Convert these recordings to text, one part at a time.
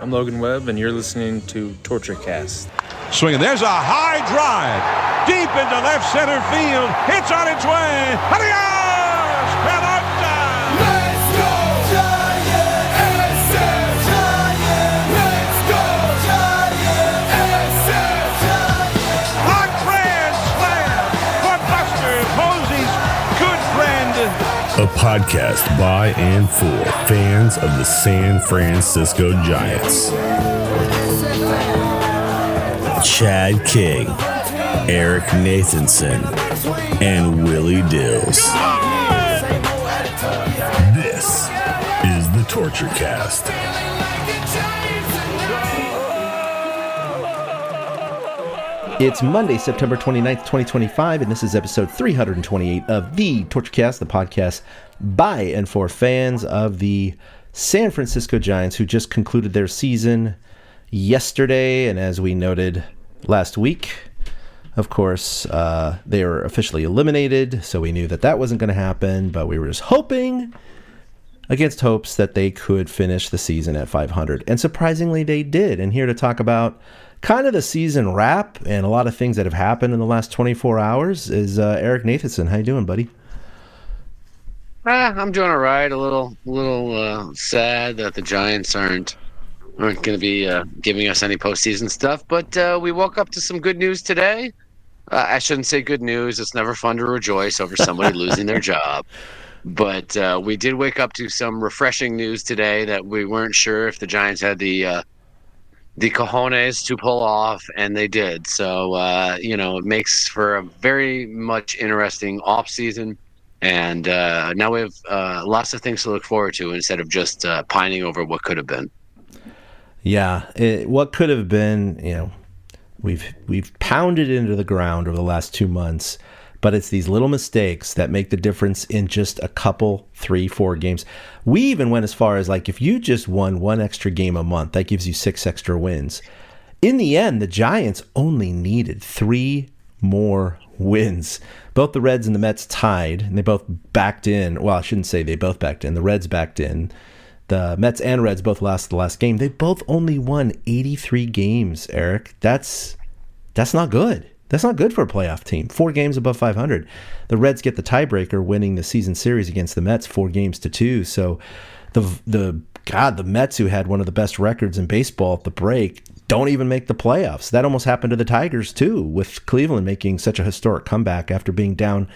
I'm Logan Webb, and you're listening to Torture Cast. Swinging. There's a high drive. Deep into left center field. It's on its way. Adios! Pelota! Let's go Giants! SF Giants! Let's go Giants! SF Giants! A grand slam for Buster Posey's good friend. A podcast by and for fans of the San Francisco Giants. Chad King, Eric Nathanson, and Willie Dills. This is the Torture Cast. It's Monday, September 29th, 2025, and this is episode 328 of the Torture Cast, the podcast by and for fans of the San Francisco Giants, who just concluded their season yesterday. And as we noted last week, of course, they were officially eliminated, so we knew that that wasn't going to happen, but we were just hoping against hopes that they could finish the season at 500. And surprisingly, they did. And here to talk about kind of the season wrap and a lot of things that have happened in the last 24 hours is Eric Nathanson. How you doing, buddy? I'm doing all right. A little sad that the Giants aren't going to be giving us any postseason stuff. But we woke up to some good news today. I shouldn't say good news. It's never fun to rejoice over somebody losing their job. But we did wake up to some refreshing news today that we weren't sure if the Giants had the cojones to pull off, and they did. So, it makes for a very much interesting offseason. And now we have lots of things to look forward to instead of just pining over what could have been. Yeah, what could have been, we've pounded into the ground over the last 2 months, but it's these little mistakes that make the difference in just a couple, 3-4 games. We even went as far as, like, if you just won one extra game a month, that gives you 6 extra wins. In the end, the Giants only needed 3 more wins. Both the Reds and the Mets tied, and they both backed in. Well, I shouldn't say they both backed in. The Reds backed in. The Mets and Reds both lost the last game. They both only won 83 games, Eric. That's not good. That's not good for a playoff team. 4 games above 500. The Reds get the tiebreaker, winning the season series against the Mets 4-2. So the Mets, who had one of the best records in baseball at the break, don't even make the playoffs. That almost happened to the Tigers too, with Cleveland making such a historic comeback after being down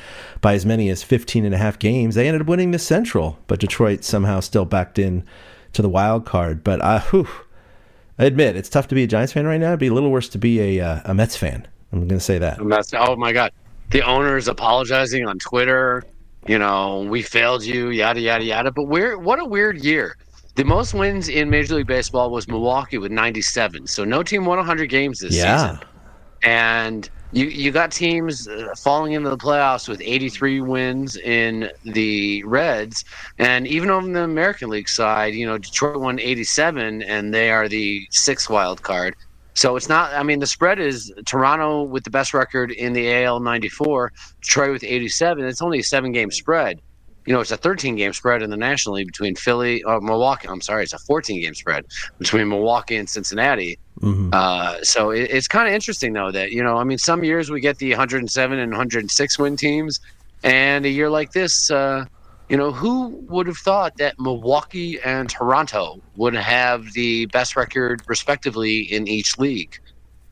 by as many as 15.5 games. They ended up winning the Central, but Detroit somehow still backed in to the wild card. But I admit, it's tough to be a Giants fan right now. It'd be a little worse to be a Mets fan. I'm going to say that. Oh, my God. The owner's apologizing on Twitter. We failed you, yada, yada, yada. But what a weird year. The most wins in Major League Baseball was Milwaukee with 97. So no team won 100 games this season. And you got teams falling into the playoffs with 83 wins in the Reds. And even on the American League side, Detroit won 87, and they are the 6th wild card. So it's not, the spread is Toronto with the best record in the AL 94, Detroit with 87. It's only a 7-game spread. It's a 13-game spread in the National League between Milwaukee. I'm sorry, it's a 14-game spread between Milwaukee and Cincinnati. Mm-hmm. So it's kind of interesting, though, that, some years we get the 107 and 106 win teams. And a year like this, who would have thought that Milwaukee and Toronto would have the best record, respectively, in each league?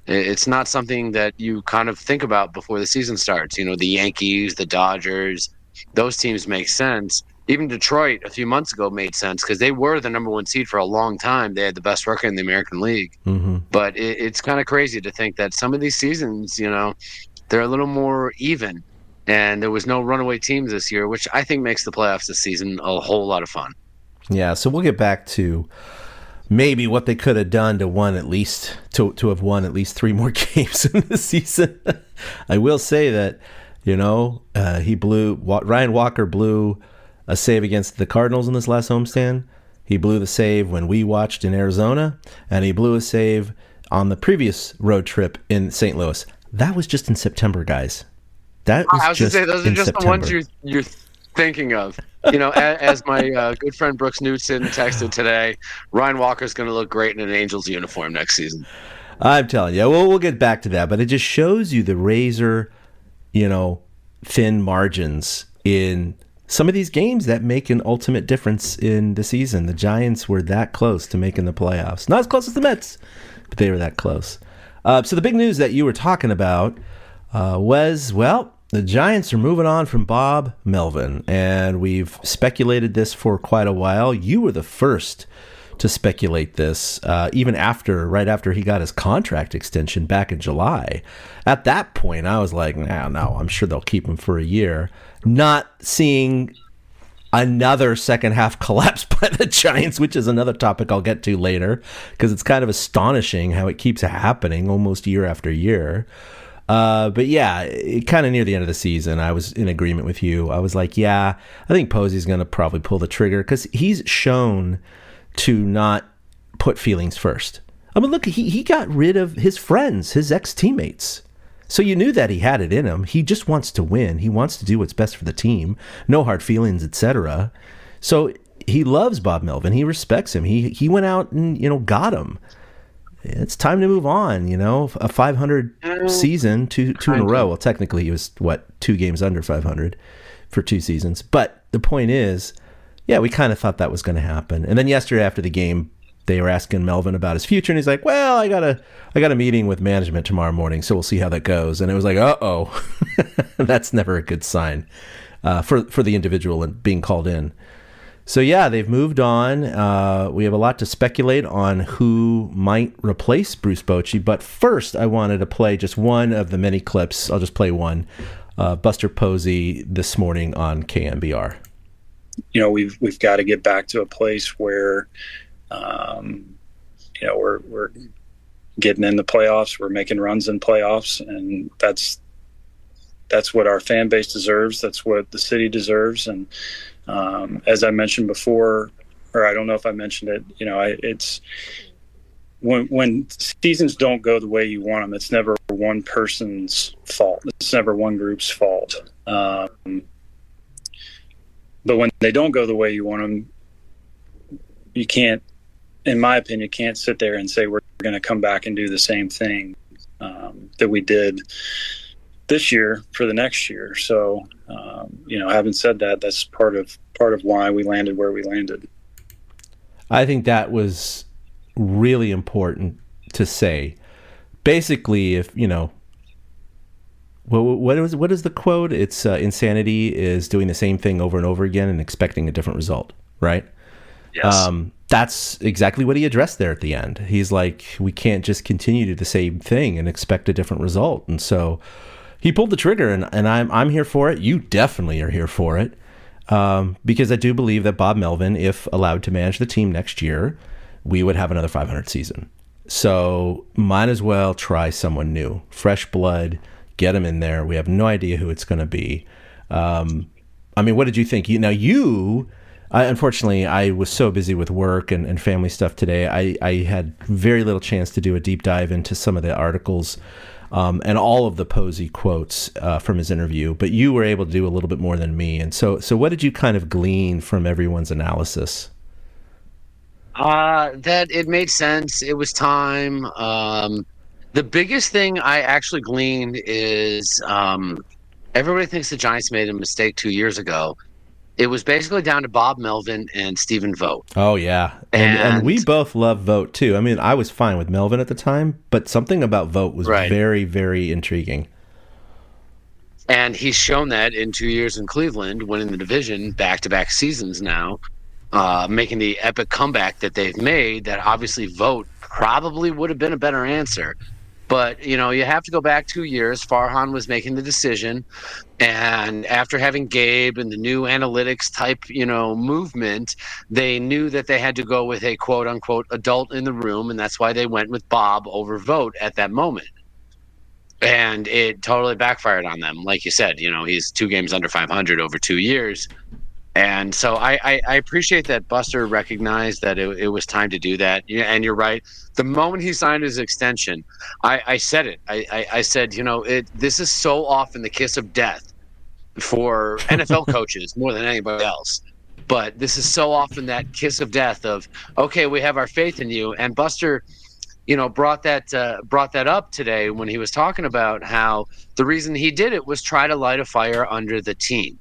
It's not something that you kind of think about before the season starts. The Yankees, the Dodgers, those teams make sense. Even Detroit a few months ago made sense because they were the number 1 seed for a long time. They had the best record in the American League. Mm-hmm. But it's kind of crazy to think that some of these seasons, they're a little more even. And there was no runaway teams this year, which I think makes the playoffs this season a whole lot of fun. Yeah, so we'll get back to maybe what they could have done to have won at least 3 more games in the season. I will say that, Ryan Walker blew a save against the Cardinals in this last homestand. He blew the save when we watched in Arizona, and he blew a save on the previous road trip in St. Louis. That was just in September, guys. That was just in September. Those are just the ones you're thinking of. As my good friend Brooks Knudsen texted today, Ryan Walker's going to look great in an Angels uniform next season. I'm telling you. Well, we'll get back to that, but it just shows you the razor, thin margins in some of these games that make an ultimate difference in the season. The Giants were that close to making the playoffs. Not as close as the Mets, but they were that close. So the big news that you were talking about was, the Giants are moving on from Bob Melvin, and we've speculated this for quite a while. You were the first to speculate this, even right after he got his contract extension back in July. At that point, I was like, no, I'm sure they'll keep him for a year. Not seeing another second half collapse by the Giants, which is another topic I'll get to later, because it's kind of astonishing how it keeps happening almost year after year. But yeah, kind of near the end of the season, I was in agreement with you. I was like, I think Posey's going to probably pull the trigger because he's shown to not put feelings first. I mean, look, he got rid of his friends, his ex-teammates. So you knew that he had it in him. He just wants to win. He wants to do what's best for the team. No hard feelings, etc. So he loves Bob Melvin. He respects him. He went out and, got him. It's time to move on, a 500 season, two in a row. Well, technically he was, 2 games under 500 for 2 seasons. But the point is, we kind of thought that was going to happen. And then yesterday after the game, they were asking Melvin about his future, and he's like, well, I got a meeting with management tomorrow morning, so we'll see how that goes. And it was like, uh-oh, that's never a good sign for the individual and being called in. So they've moved on. We have a lot to speculate on who might replace Bruce Bochy. But first, I wanted to play just one of the many clips. I'll just play one. Buster Posey this morning on KMBR. We've got to get back to a place where, we're getting in the playoffs. We're making runs in playoffs, and that's what our fan base deserves. That's what the city deserves. And as I mentioned before, or I don't know if I mentioned it, it's when seasons don't go the way you want them, it's never one person's fault. It's never one group's fault. But when they don't go the way you want them, you can't, in my opinion, can't sit there and say we're going to come back and do the same thing that we did this year for the next year. So, having said that, that's part of why we landed where we landed. I think that was really important to say. Basically, if what is the quote? It's insanity is doing the same thing over and over again and expecting a different result, right? Yes. That's exactly what he addressed there at the end. He's like, we can't just continue to do the same thing and expect a different result. And so he pulled the trigger, and I'm here for it. You definitely are here for it, because I do believe that Bob Melvin, if allowed to manage the team next year, we would have another 500 season. So might as well try someone new, fresh blood, get him in there. We have no idea who it's going to be. What did you think? Unfortunately, I was so busy with work and family stuff today. I had very little chance to do a deep dive into some of the articles and all of the Posey quotes from his interview. But you were able to do a little bit more than me. And so what did you kind of glean from everyone's analysis? That it made sense. It was time. The biggest thing I actually gleaned is everybody thinks the Giants made a mistake 2 years ago. It was basically down to Bob Melvin and Stephen Vogt. Oh, yeah. And we both love Vogt, too. I mean, I was fine with Melvin at the time, but something about Vogt was very, very intriguing. And he's shown that in 2 years in Cleveland, winning the division back-to-back seasons now, making the epic comeback that they've made, that obviously Vogt probably would have been a better answer. But, you have to go back 2 years. Farhan was making the decision. And after having Gabe and the new analytics type, movement, they knew that they had to go with a quote unquote adult in the room. And that's why they went with Bob over Vogt at that moment. And it totally backfired on them. Like you said, he's 2 games under 500 over 2 years. And so I appreciate that Buster recognized that it was time to do that. And you're right. The moment he signed his extension, I said it. I said, this is so often the kiss of death for NFL coaches more than anybody else. But this is so often that kiss of death of, okay, we have our faith in you. And Buster, brought that up today when he was talking about how the reason he did it was try to light a fire under the team.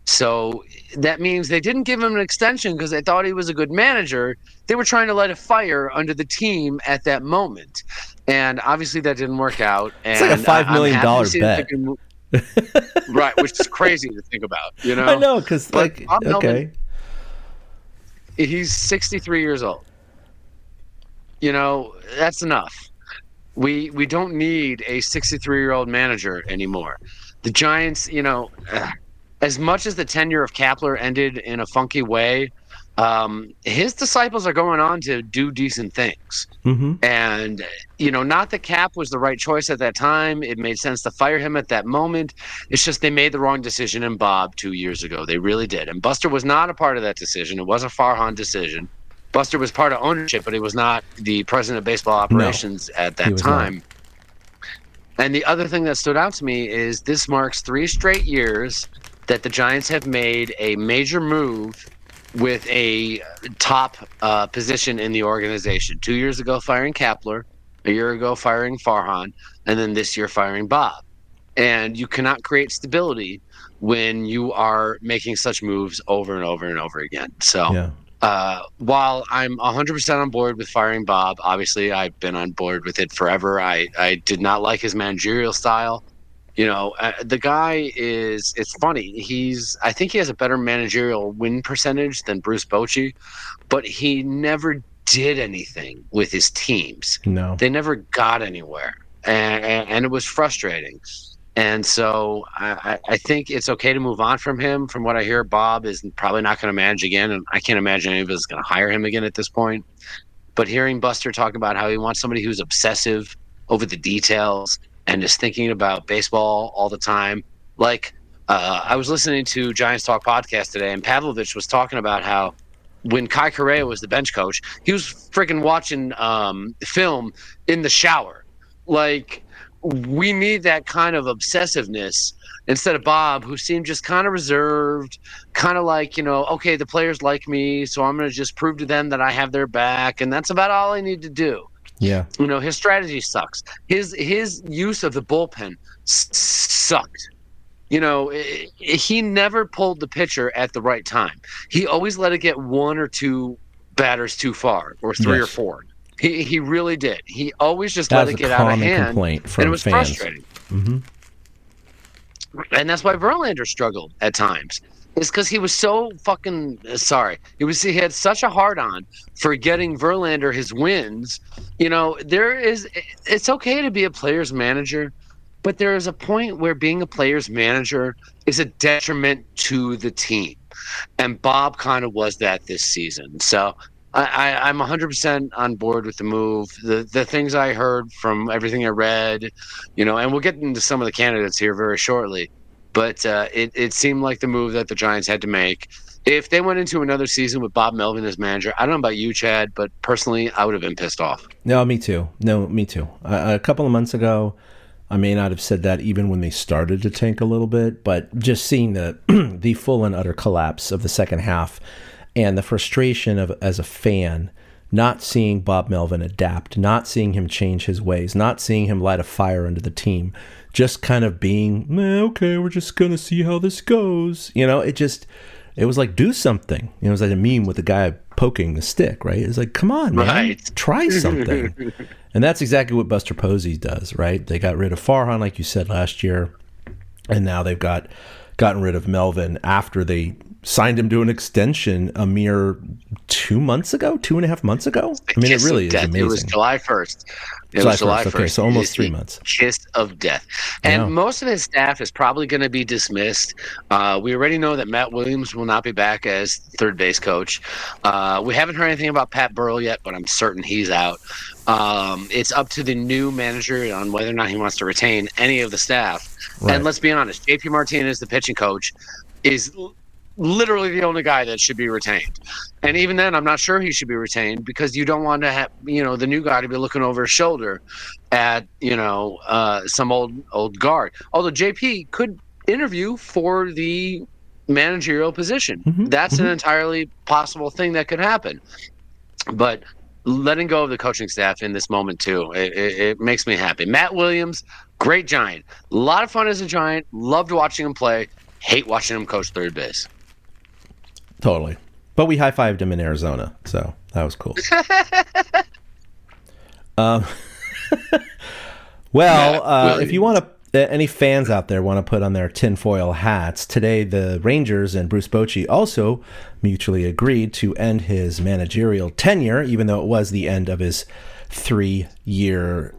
So that means they didn't give him an extension because they thought he was a good manager. They were trying to light a fire under the team at that moment. And obviously that didn't work out. It's like a $5 million bet. Right, which is crazy to think about. I know, because Bob Melvin, he's 63 years old. That's enough. We don't need a 63-year-old manager anymore. The Giants, as much as the tenure of Kapler ended in a funky way, his disciples are going on to do decent things. Mm-hmm. And, not that Cap was the right choice at that time. It made sense to fire him at that moment. It's just they made the wrong decision in Bob 2 years ago. They really did. And Buster was not a part of that decision. It was a Farhan decision. Buster was part of ownership, but he was not the president of baseball operations at that time. Not. And the other thing that stood out to me is this marks 3 straight years that the Giants have made a major move with a top position in the organization. 2 years ago, firing Kapler, a year ago, firing Farhan, and then this year, firing Bob. And you cannot create stability when you are making such moves over and over and over again. So while I'm 100% on board with firing Bob, obviously I've been on board with it forever. I did not like his managerial style. The guy it's funny. I think he has a better managerial win percentage than Bruce Bochy, but he never did anything with his teams. No. They never got anywhere. And it was frustrating. And so I think it's okay to move on from him. From what I hear, Bob is probably not going to manage again, and I can't imagine any of us is going to hire him again at this point. But hearing Buster talk about how he wants somebody who's obsessive over the details and is thinking about baseball all the time. Like, I was listening to Giants Talk podcast today, and Pavlovich was talking about how when Kai Correa was the bench coach, he was freaking watching film in the shower. Like, we need that kind of obsessiveness instead of Bob, who seemed just kind of reserved, kind of like, okay, the players like me, so I'm going to just prove to them that I have their back, and that's about all I need to do. Yeah. His strategy sucks. His use of the bullpen sucked. He never pulled the pitcher at the right time. He always let it get 1 or 2 batters too far, or 3 or 4. He really did. He always just let it get out of hand, and it was frustrating. Mm-hmm. And that's why Verlander struggled at times. It's because he was so fucking sorry. He had such a hard on for getting Verlander his wins. It's okay to be a player's manager, but there is a point where being a player's manager is a detriment to the team. And Bob kind of was that this season. So I'm 100% on board with the move. The things I heard from everything I read, and we'll get into some of the candidates here very shortly, but it seemed like the move that the Giants had to make. If they went into another season with Bob Melvin as manager, I don't know about you, Chad, but personally, I would have been pissed off. No, me too. A couple of months ago, I may not have said that even when they started to tank a little bit, but just seeing the the full and utter collapse of the second half and the frustration of as a fan, not seeing Bob Melvin adapt, not seeing him change his ways, not seeing him light a fire under the team, just kind of being, okay, we're just going to see how this goes. It was like, do something. It was like a meme with the guy poking the stick, right? It's like, come on, man, right. Try something. And that's exactly what Buster Posey does, right? They got rid of Farhan, like you said, last year, and now they've gotten rid of Melvin after they signed him to an extension a mere 2 months ago, 2.5 months ago. I mean, it really is amazing. It was July 1st. July 1st. Okay, so almost 3 months. Kiss of death. And most of his staff is probably going to be dismissed. We already know that Matt Williams will not be back as third base coach. We haven't heard anything about Pat Burrell yet, but I'm certain he's out. It's up to the new manager on whether or not he wants to retain any of the staff. Right. And let's be honest, JP Martinez, the pitching coach, is literally the only guy that should be retained. And even then, I'm not sure he should be retained because you don't want to have, the new guy to be looking over his shoulder at, some old guard. Although JP could interview for the managerial position. That's an entirely possible thing that could happen. But letting go of the coaching staff in this moment too, it makes me happy. Matt Williams, great Giant. A lot of fun as a Giant. Loved watching him play. Hate watching him coach third base. Totally. But we high-fived him in Arizona, so that was cool. If you want to, any fans out there want to put on their tinfoil hats, today the Rangers and Bruce Bochy also mutually agreed to end his managerial tenure, even though it was the end of his 3-year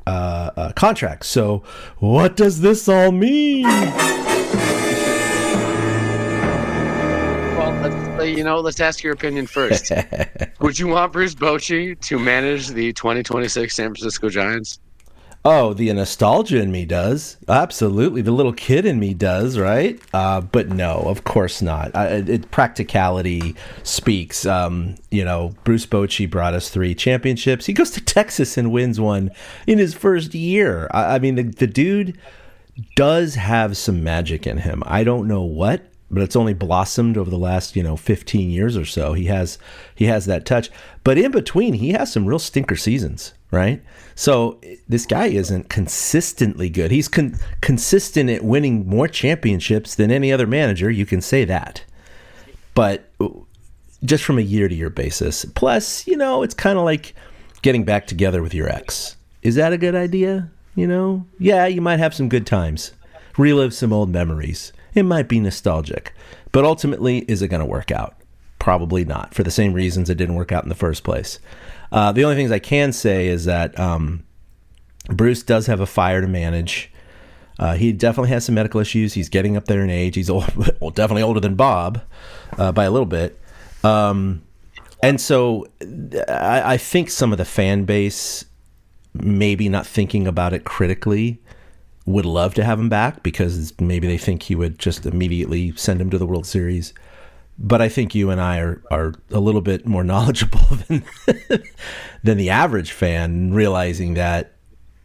contract. So what does this all mean? Well, let's ask your opinion first. Would you want Bruce Bochy to manage the 2026 San Francisco Giants? Oh, the nostalgia in me does. Absolutely. The little kid in me does, right? But no, of course not. Practicality speaks. Bruce Bochy brought us 3 championships. He goes to Texas and wins one in his first year. I mean, the dude does have some magic in him. I don't know what, but it's only blossomed over the last, 15 years or so. He has that touch. But in between, he has some real stinker seasons, right? So this guy isn't consistently good. He's consistent at winning more championships than any other manager. You can say that. But just from a year-to-year basis. Plus, it's kind of like getting back together with your ex. Is that a good idea? Yeah, you might have some good times. Relive some old memories. It might be nostalgic. But ultimately, is it going to work out? Probably not, for the same reasons it didn't work out in the first place. The only things I can say is that Bruce does have a fire to manage. He definitely has some medical issues. He's getting up there in age. He's old, well, definitely older than Bob by a little bit. And so I think some of the fan base, maybe not thinking about it critically, would love to have him back because maybe they think he would just immediately send him to the World Series. But I think you and I are a little bit more knowledgeable than the average fan, realizing that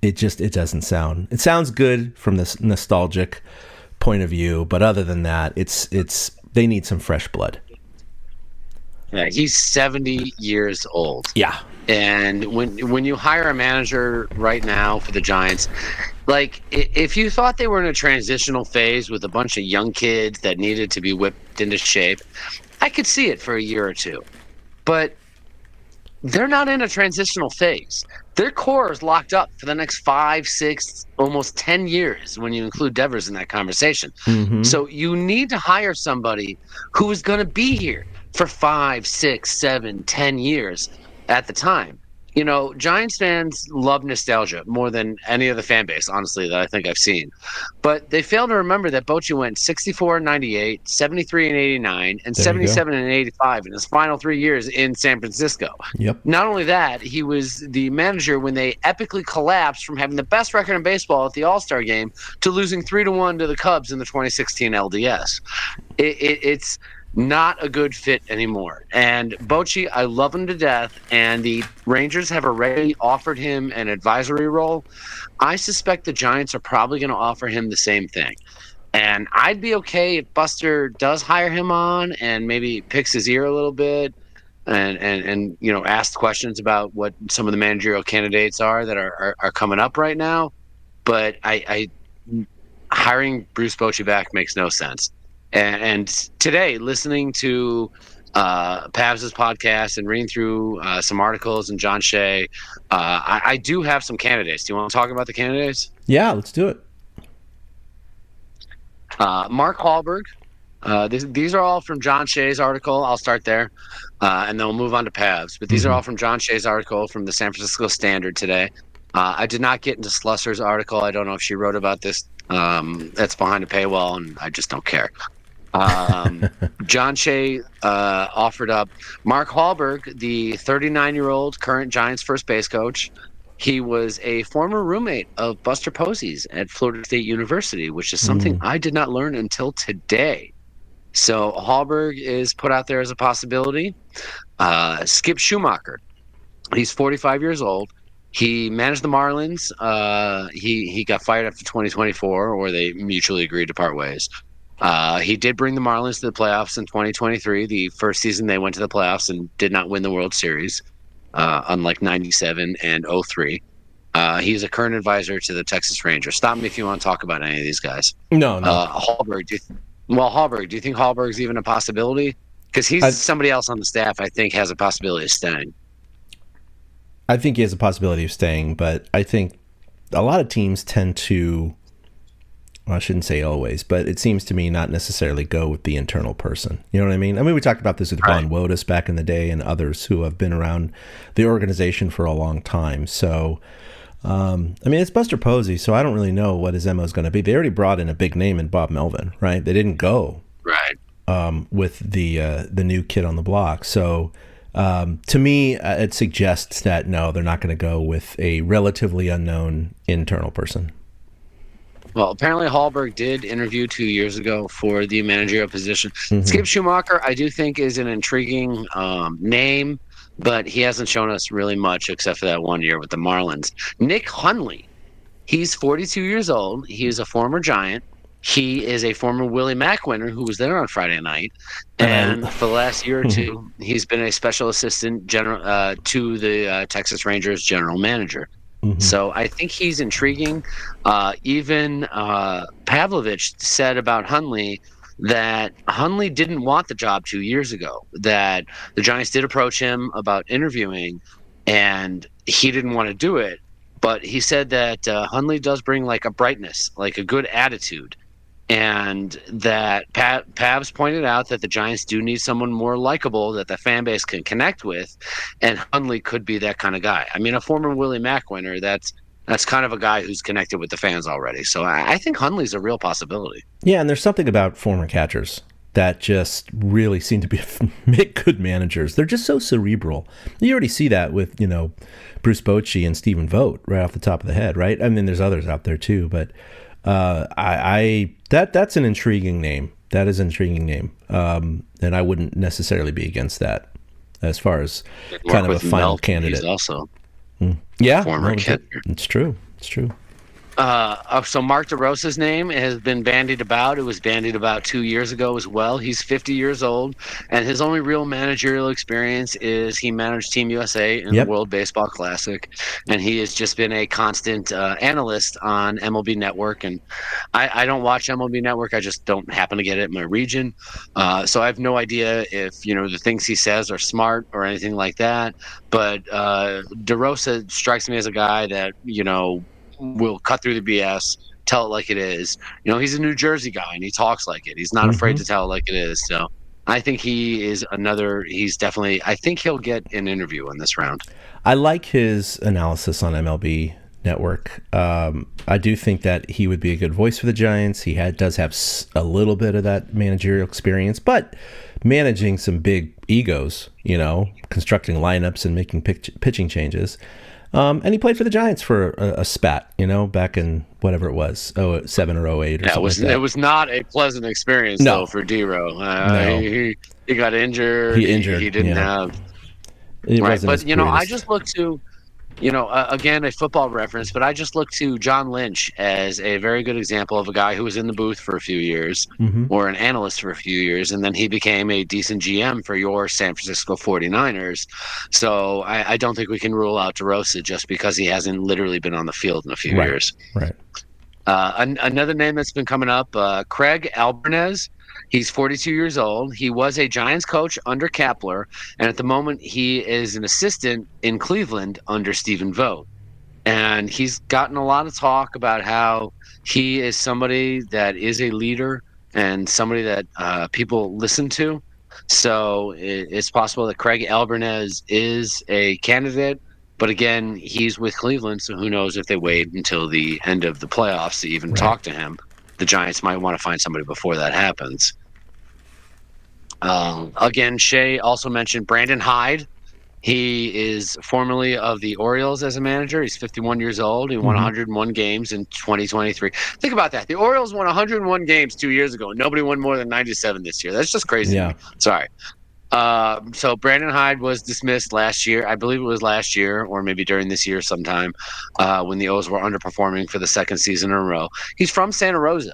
it doesn't sound. It sounds good from this nostalgic point of view, but other than that, it's they need some fresh blood. Yeah, he's 70 years old. Yeah. And when you hire a manager right now for the Giants, like if you thought they were in a transitional phase with a bunch of young kids that needed to be whipped into shape, I could see it for a year or two. But they're not in a transitional phase. Their core is locked up for the next 5, 6, almost 10 years when you include Devers in that conversation. Mm-hmm. So you need to hire somebody who is going to be here for 5, 6, 7, 10 years at the time. Giants fans love nostalgia more than any other fan base, honestly, that I think I've seen. But they fail to remember that Bochy went 64 and 98, 73 and 89, and 77 and 85 in his final 3 years in San Francisco. Yep. Not only that, he was the manager when they epically collapsed from having the best record in baseball at the All-Star game to losing 3-1 to the Cubs in the 2016 LDS. It's not a good fit anymore. And Bochy, I love him to death, and the Rangers have already offered him an advisory role. I suspect the Giants are probably going to offer him the same thing. And I'd be okay if Buster does hire him on and maybe picks his ear a little bit and asks questions about what some of the managerial candidates are that are coming up right now. But I hiring Bruce Bochy back makes no sense. And today, listening to Pavs' podcast and reading through some articles and John Shea, I do have some candidates. Do you want to talk about the candidates? Yeah, let's do it. Mark Hallberg. These are all from John Shea's article. I'll start there, and then we'll move on to Pavs. But these are all from John Shea's article from the San Francisco Standard today. I did not get into Slusser's article. I don't know if she wrote about this. That's behind a paywall, and I just don't care. John Shea offered up Mark Hallberg, the 39-year-old current Giants first base coach. He was a former roommate of Buster Posey's at Florida State University, which is something I did not learn until today. So Hallberg is put out there as a possibility. Skip Schumacher. He's 45 years old. He managed the Marlins. He got fired after 2024, or they mutually agreed to part ways. He did bring the Marlins to the playoffs in 2023, the first season they went to the playoffs and did not win the World Series, unlike 97 and 03. He's a current advisor to the Texas Rangers. Stop me if you want to talk about any of these guys. No. Hallberg, Hallberg, do you think Hallberg's even a possibility? Because he's somebody else on the staff I think has a possibility of staying. I think he has a possibility of staying, but I think a lot of teams tend to, well, I shouldn't say always, but it seems to me not necessarily go with the internal person. You know what I mean? I mean, we talked about this with Ron Wotus back in the day and others who have been around the organization for a long time. So, I mean, it's Buster Posey, so I don't really know what his MO is going to be. They already brought in a big name in Bob Melvin, right? They didn't go with the new kid on the block. So, to me, it suggests that no, they're not going to go with a relatively unknown internal person. Well, apparently Hallberg did interview 2 years ago for the managerial position. Skip Schumacher, I do think, is an intriguing name, but he hasn't shown us really much except for that 1 year with the Marlins. Nick Hundley, he's 42 years old. He is a former Giant. He is a former Willie Mack winner who was there on Friday night. And for the last year or two, he's been a special assistant to the Texas Rangers general manager. So I think he's intriguing. Even Pavlovich said about Hundley that Hundley didn't want the job 2 years ago, that the Giants did approach him about interviewing, and he didn't want to do it. But he said that Hundley does bring like a brightness, like a good attitude. And that Pavs pointed out that the Giants do need someone more likable that the fan base can connect with, and Hundley could be that kind of guy. I mean, a former Willie Mack winner, that's kind of a guy who's connected with the fans already. So I think Hundley's a real possibility. Yeah, and there's something about former catchers that just really seem to make good managers. They're just so cerebral. You already see that with, Bruce Bochy and Stephen Vogt right off the top of the head, right? I mean, there's others out there too, but that's an intriguing name. That is an intriguing name. And I wouldn't necessarily be against that as far as kind of a final candidate. He's also former catcher. It's true. So Mark DeRosa's name has been bandied about. It was bandied about 2 years ago as well. He's 50 years old, and his only real managerial experience is he managed Team USA in the World Baseball Classic, and he has just been a constant analyst on MLB Network. And I don't watch MLB Network. I just don't happen to get it in my region. So I have no idea if, the things he says are smart or anything like that. But DeRosa strikes me as a guy that, will cut through the BS, tell it like it is. He's a New Jersey guy and he talks like it. He's not afraid to tell it like it is. So I think he's definitely, I think he'll get an interview in this round. I like his analysis on MLB Network. I do think that he would be a good voice for the Giants. He does have a little bit of that managerial experience, but managing some big egos, constructing lineups and making pitching changes. And he played for the Giants for a spat, back in whatever it was, 07 or 08 or something like that. It was not a pleasant experience, though, for D-Row. No. He got injured. He didn't have... Right, but, I just look to... again, a football reference, but I just look to John Lynch as a very good example of a guy who was in the booth for a few years or an analyst for a few years, and then he became a decent GM for your San Francisco 49ers. So I don't think we can rule out DeRosa just because he hasn't literally been on the field in a few years. Right. Another name that's been coming up, Craig Albarnez. He's 42 years old. He was a Giants coach under Kapler, and at the moment he is an assistant in Cleveland under Stephen Vogt. And he's gotten a lot of talk about how he is somebody that is a leader and somebody that people listen to. So it's possible that Craig Albarnez is a candidate. But again, he's with Cleveland, so who knows if they wait until the end of the playoffs to even talk to him. The Giants might want to find somebody before that happens. Again, Shea also mentioned Brandon Hyde. He is formerly of the Orioles as a manager. He's 51 years old. He won 101 games in 2023. Think about that. The Orioles won 101 games 2 years ago, and nobody won more than 97 this year. That's just crazy. Yeah. Sorry. So Brandon Hyde was dismissed last year. I believe it was last year or maybe during this year sometime when the O's were underperforming for the second season in a row. He's from Santa Rosa.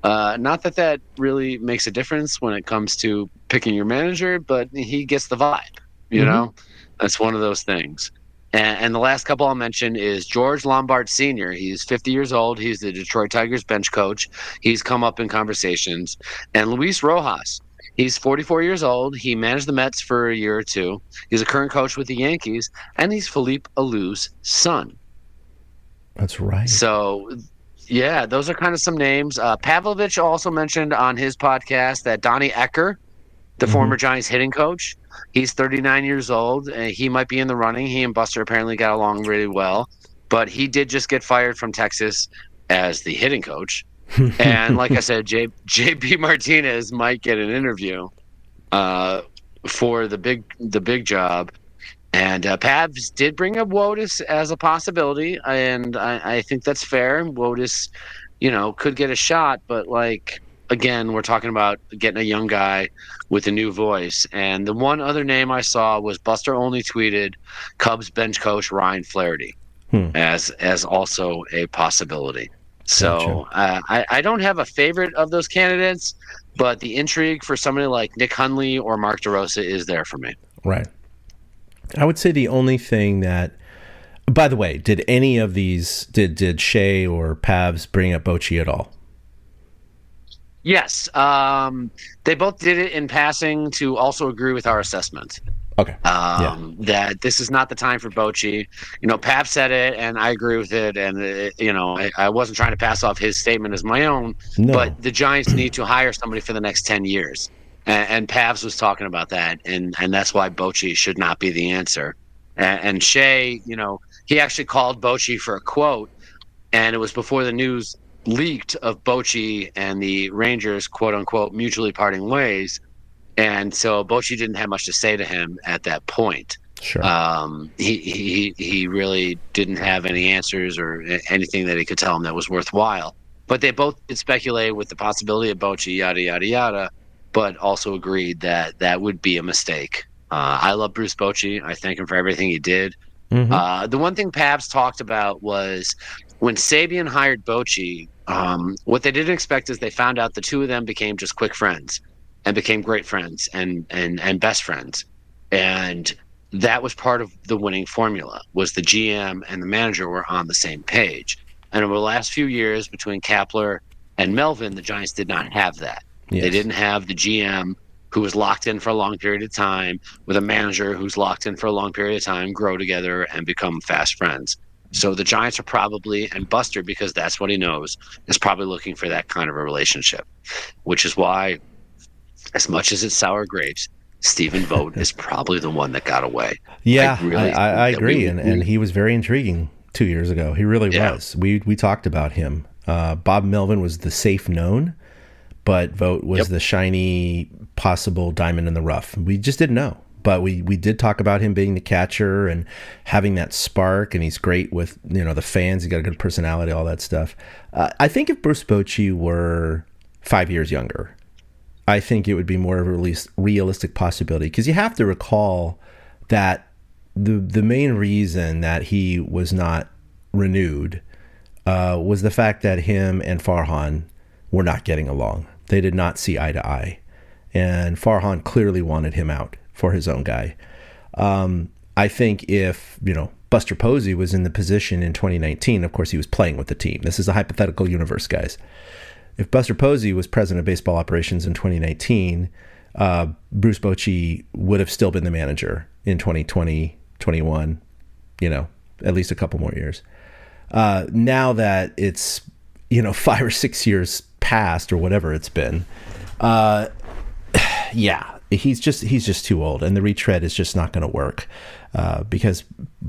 Not that that really makes a difference when it comes to picking your manager, but he gets the vibe, you know? That's one of those things. And the last couple I'll mention is George Lombard Sr. He's 50 years old. He's the Detroit Tigers bench coach. He's come up in conversations. And Luis Rojas, he's 44 years old. He managed the Mets for a year or two. He's a current coach with the Yankees, and he's Philippe Alou's son. That's right. So, yeah, those are kind of some names. Pavlovich also mentioned on his podcast that Donnie Ecker, the former Giants hitting coach, he's 39 years old. And he might be in the running. He and Buster apparently got along really well. But he did just get fired from Texas as the hitting coach. And like I said, JB Martinez might get an interview for the big job. And Pavs did bring up Wotus as a possibility, and I think that's fair. Wotus, could get a shot, but again, we're talking about getting a young guy with a new voice. And the one other name I saw was Buster only tweeted Cubs bench coach Ryan Flaherty as also a possibility. So I don't have a favorite of those candidates, but the intrigue for somebody like Nick Hundley or Mark DeRosa is there for me. Right. I would say the only thing that, by the way, did any of these, did Shea or Pavs bring up Bochy at all? Yes. They both did it in passing to also agree with our assessment. Okay. That this is not the time for Bochy. Pav said it, and I agree with it. And, I wasn't trying to pass off his statement as my own, but the Giants need to hire somebody for the next 10 years. And Pavs was talking about that, and that's why Bochy should not be the answer. And Shea, he actually called Bochy for a quote, and it was before the news leaked of Bochy and the Rangers, quote unquote, mutually parting ways. And so Bochy didn't have much to say to him at that point. Sure. He really didn't have any answers or anything that he could tell him that was worthwhile. But they both did speculate with the possibility of Bochy, yada, yada, yada, but also agreed that that would be a mistake. I love Bruce Bochy. I thank him for everything he did. The one thing Pabs talked about was when Sabian hired Bochy, what they didn't expect is they found out the two of them became just quick friends and became great friends and best friends. And that was part of the winning formula, was the GM and the manager were on the same page. And over the last few years between Kapler and Melvin, the Giants did not have that. Yes. They didn't have the GM who was locked in for a long period of time with a manager who's locked in for a long period of time, grow together and become fast friends. So the Giants are probably, and Buster, because that's what he knows, is probably looking for that kind of a relationship, which is why, as much as it's sour grapes, Stephen Vogt is probably the one that got away. Yeah, I agree. And he was very intriguing 2 years ago. He really was. We talked about him. Bob Melvin was the safe known, but Vogt was the shiny possible diamond in the rough. We just didn't know. But we did talk about him being the catcher and having that spark, and he's great with the fans. He's got a good personality, all that stuff. I think if Bruce Bochy were 5 years younger, I think it would be more of a realistic possibility, because you have to recall that the main reason that he was not renewed was the fact that him and Farhan were not getting along. They did not see eye to eye, and Farhan clearly wanted him out for his own guy. I think if Buster Posey was in the position in 2019, of course he was playing with the team. This is a hypothetical universe, guys. If Buster Posey was president of baseball operations in 2019, Bruce Bochy would have still been the manager in 2020, 21, at least a couple more years. Now that it's, 5 or 6 years past or whatever it's been, he's just too old, and the retread is just not going to work, because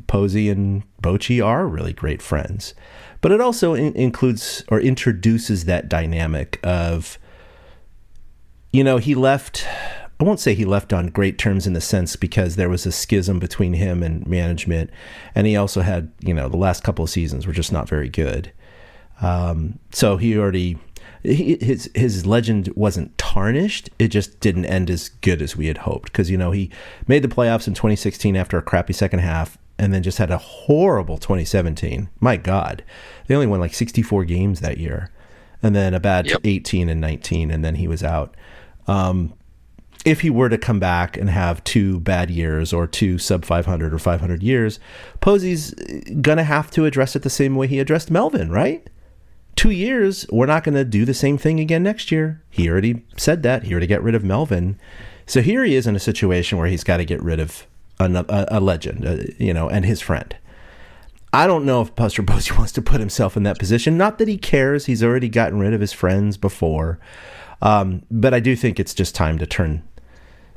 Posey and Bochy are really great friends. But it also includes or introduces that dynamic of, he left, I won't say he left on great terms in the sense, because there was a schism between him and management, and he also had, the last couple of seasons were just not very good. So his legend wasn't tarnished. It just didn't end as good as we had hoped, because he made the playoffs in 2016 after a crappy second half, and then just had a horrible 2017. My God, they only won 64 games that year, and then a bad Yep. 18 and 19, and then he was out. If he were to come back and have 2 bad years or 2 sub 500 or 500 years, Posey's going to have to address it the same way he addressed Melvin, right? 2 years, we're not going to do the same thing again next year. He already said that. He already got rid of Melvin. So here he is in a situation where he's got to get rid of a legend, and his friend. I don't know if Buster Posey wants to put himself in that position. Not that he cares. He's already gotten rid of his friends before. But I do think it's just time to turn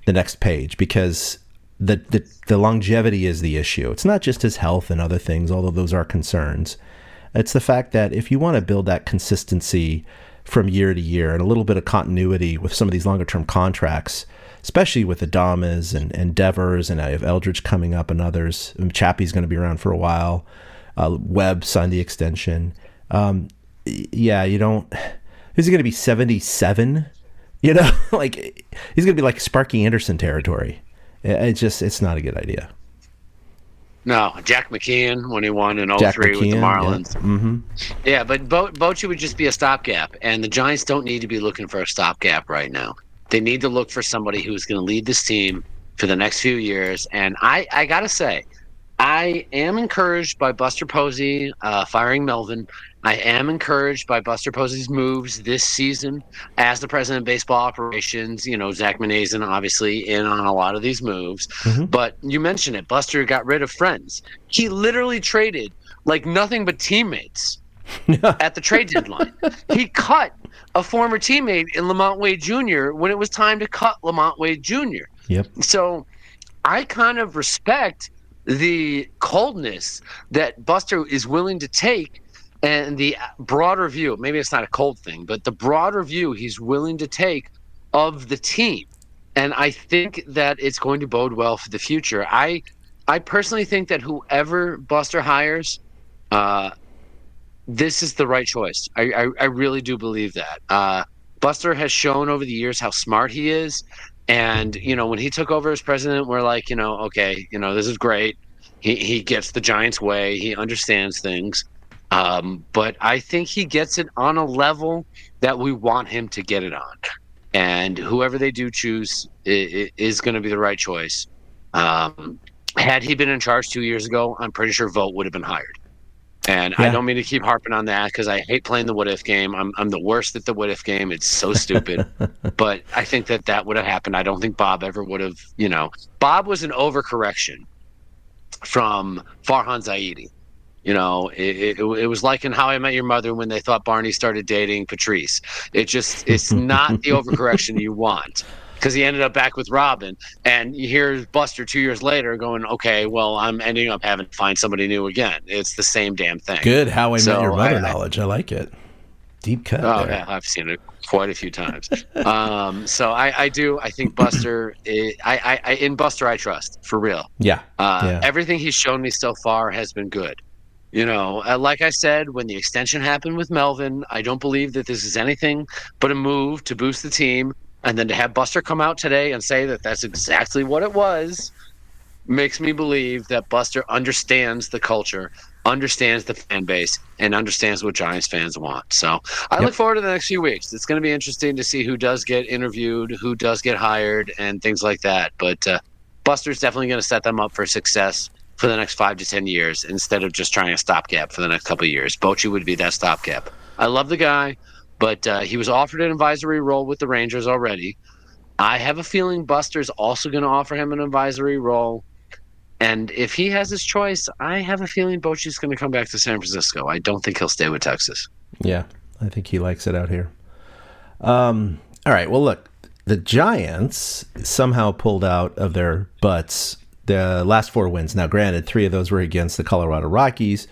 the next page, because the longevity is the issue. It's not just his health and other things, although those are concerns. It's the fact that if you want to build that consistency from year to year and a little bit of continuity with some of these longer term contracts, especially with Adamas and Devers, and I have Eldridge coming up and others. Chappie's going to be around for a while. Webb signed the extension. You don't. Is he going to be 77? Like he's going to be like Sparky Anderson territory. It's not a good idea. No, Jack McKeon when he won in 03 with the Marlins. Yeah, mm-hmm. Yeah, but Bochy would just be a stopgap, and the Giants don't need to be looking for a stopgap right now. They need to look for somebody who's going to lead this team for the next few years. And I got to say, I am encouraged by Buster Posey firing Melvin. I am encouraged by Buster Posey's moves this season as the president of baseball operations. Zach Manazin obviously in on a lot of these moves. Mm-hmm. But you mentioned it. Buster got rid of friends. He literally traded like nothing but teammates at the trade deadline. He cut a former teammate in Lamont Wade Jr. when it was time to cut Lamont Wade Jr. Yep. So I kind of respect the coldness that Buster is willing to take, and the broader view, maybe it's not a cold thing, but the broader view he's willing to take of the team. And I think that it's going to bode well for the future. I personally think that whoever Buster hires, this is the right choice. I really do believe that. Buster has shown over the years how smart he is. And, when he took over as president, we're like, okay, this is great. He gets the Giants' way. He understands things. But I think he gets it on a level that we want him to get it on. And whoever they do choose is going to be the right choice. Had he been in charge 2 years ago, I'm pretty sure Vogt would have been hired. And I don't mean to keep harping on that because I hate playing the what-if game. I'm the worst at the what-if game. It's so stupid. But I think that would have happened. I don't think Bob ever would have, Bob was an overcorrection from Farhan Zaidi. It was like in How I Met Your Mother when they thought Barney started dating Patrice. It's not the overcorrection you want, because he ended up back with Robin, and you hear Buster 2 years later going, okay, well, I'm ending up having to find somebody new again. It's the same damn thing. Good How I Met Your Mother knowledge. I like it. Deep cut. Oh, there. yeah, I've seen it quite a few times. So I think Buster, in Buster I trust, for real. Yeah. Everything he's shown me so far has been good. Like I said, when the extension happened with Melvin, I don't believe that this is anything but a move to boost the team. And then to have Buster come out today and say that that's exactly what it was makes me believe that Buster understands the culture, understands the fan base, and understands what Giants fans want. So I look forward to the next few weeks. It's going to be interesting to see who does get interviewed, who does get hired, and things like that. But Buster's definitely going to set them up for success for the next 5 to 10 years instead of just trying a stopgap for the next couple of years. Bochy would be that stopgap. I love the guy, but he was offered an advisory role with the Rangers already. I have a feeling Buster's also going to offer him an advisory role. And if he has his choice, I have a feeling Bochy's going to come back to San Francisco. I don't think he'll stay with Texas. Yeah, I think he likes it out here. All right, well, look, the Giants somehow pulled out of their butts the last 4 wins. Now, granted, 3 of those were against the Colorado Rockies,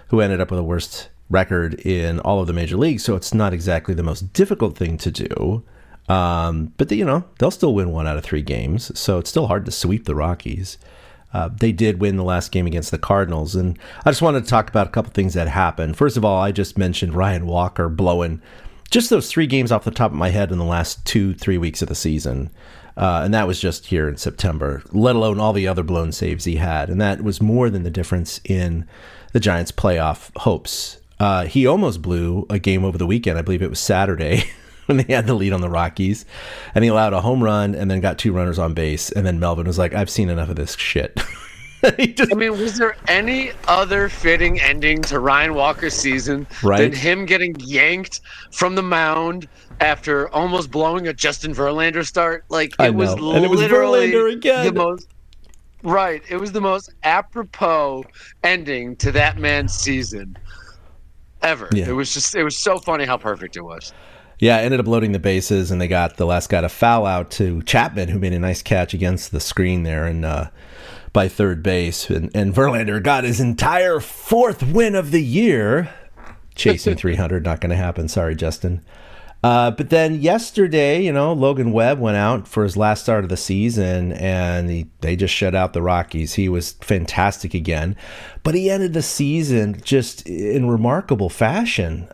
who ended up with the worst record in all of the major leagues, so it's not exactly the most difficult thing to do. But they'll still win 1 out of 3 games, so it's still hard to sweep the Rockies. They did win the last game against the Cardinals, and I just wanted to talk about a couple things that happened. First of all, I just mentioned Ryan Walker blowing just those 3 games off the top of my head in the last 2-3 weeks of the season. And that was just here in September, let alone all the other blown saves he had. And that was more than the difference in the Giants' playoff hopes. He almost blew a game over the weekend. I believe it was Saturday when they had the lead on the Rockies, and he allowed a home run and then got 2 runners on base. And then Melvin was like, "I've seen enough of this shit." Was there any other fitting ending to Ryan Walker's season than him getting yanked from the mound after almost blowing a Justin Verlander start? Like, it was literally and it was Verlander again. the most. Right, it was the most apropos ending to that man's season ever. Yeah. It was so funny how perfect it was. Yeah, ended up loading the bases, and they got the last guy to foul out to Chapman, who made a nice catch against the screen there and by third base. And Verlander got his entire 4th win of the year. Chasing 300, not going to happen. Sorry, Justin. But then yesterday, Logan Webb went out for his last start of the season, and they just shut out the Rockies. He was fantastic again, but he ended the season just in remarkable fashion.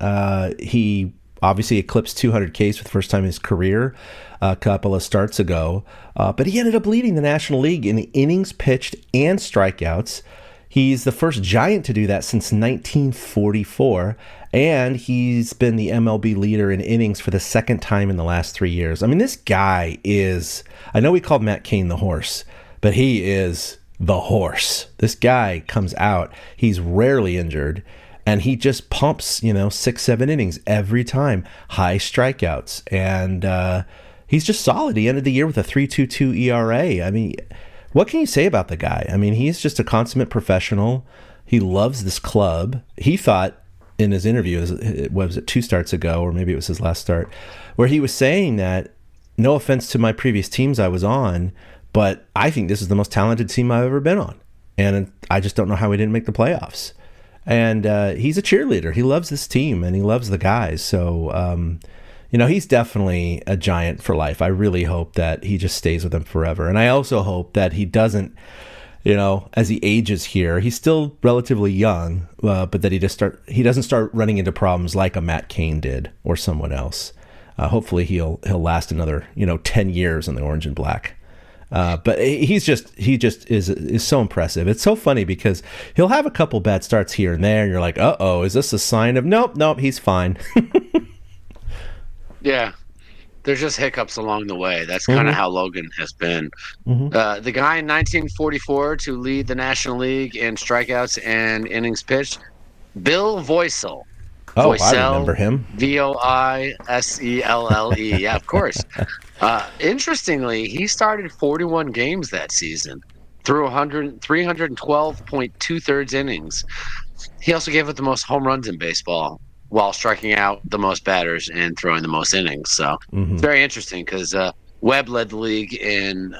He obviously eclipsed 200 Ks for the first time in his career a couple of starts ago, but he ended up leading the National League in innings pitched and strikeouts. He's the first Giant to do that since 1944, and he's been the MLB leader in innings for the 2nd time in the last 3 years. I mean, this guy is, I know we called Matt Cain the horse, but he is the horse. This guy comes out, he's rarely injured, and he just pumps, 6-7 innings every time, high strikeouts, and he's just solid. He ended the year with a 3.22 ERA. I mean, what can you say about the guy? I mean, he's just a consummate professional. He loves this club. He thought in his interview, was it 2 starts ago, or maybe it was his last start, where he was saying that, no offense to my previous teams I was on, but I think this is the most talented team I've ever been on. And I just don't know how we didn't make the playoffs. And he's a cheerleader. He loves this team, and he loves the guys. So, he's definitely a Giant for life. I really hope that he just stays with them forever. And I also hope that he doesn't, as he ages here, he's still relatively young, but that he doesn't start running into problems like a Matt Cain did or someone else. Hopefully he'll last another, 10 years in the orange and black. But he just is so impressive. It's so funny because he'll have a couple bad starts here and there, and you're like, uh-oh, is this a sign of nope, he's fine. Yeah. There's just hiccups along the way. That's kind of how Logan has been. The guy in 1944 to lead the National League in strikeouts and innings pitched, Bill Voisell. Oh, I remember him. Voisselle. Yeah, of course. Interestingly, he started 41 games that season through 312.2 innings. He also gave up the most home runs in baseball while striking out the most batters and throwing the most innings. So it's very interesting because Webb led the league in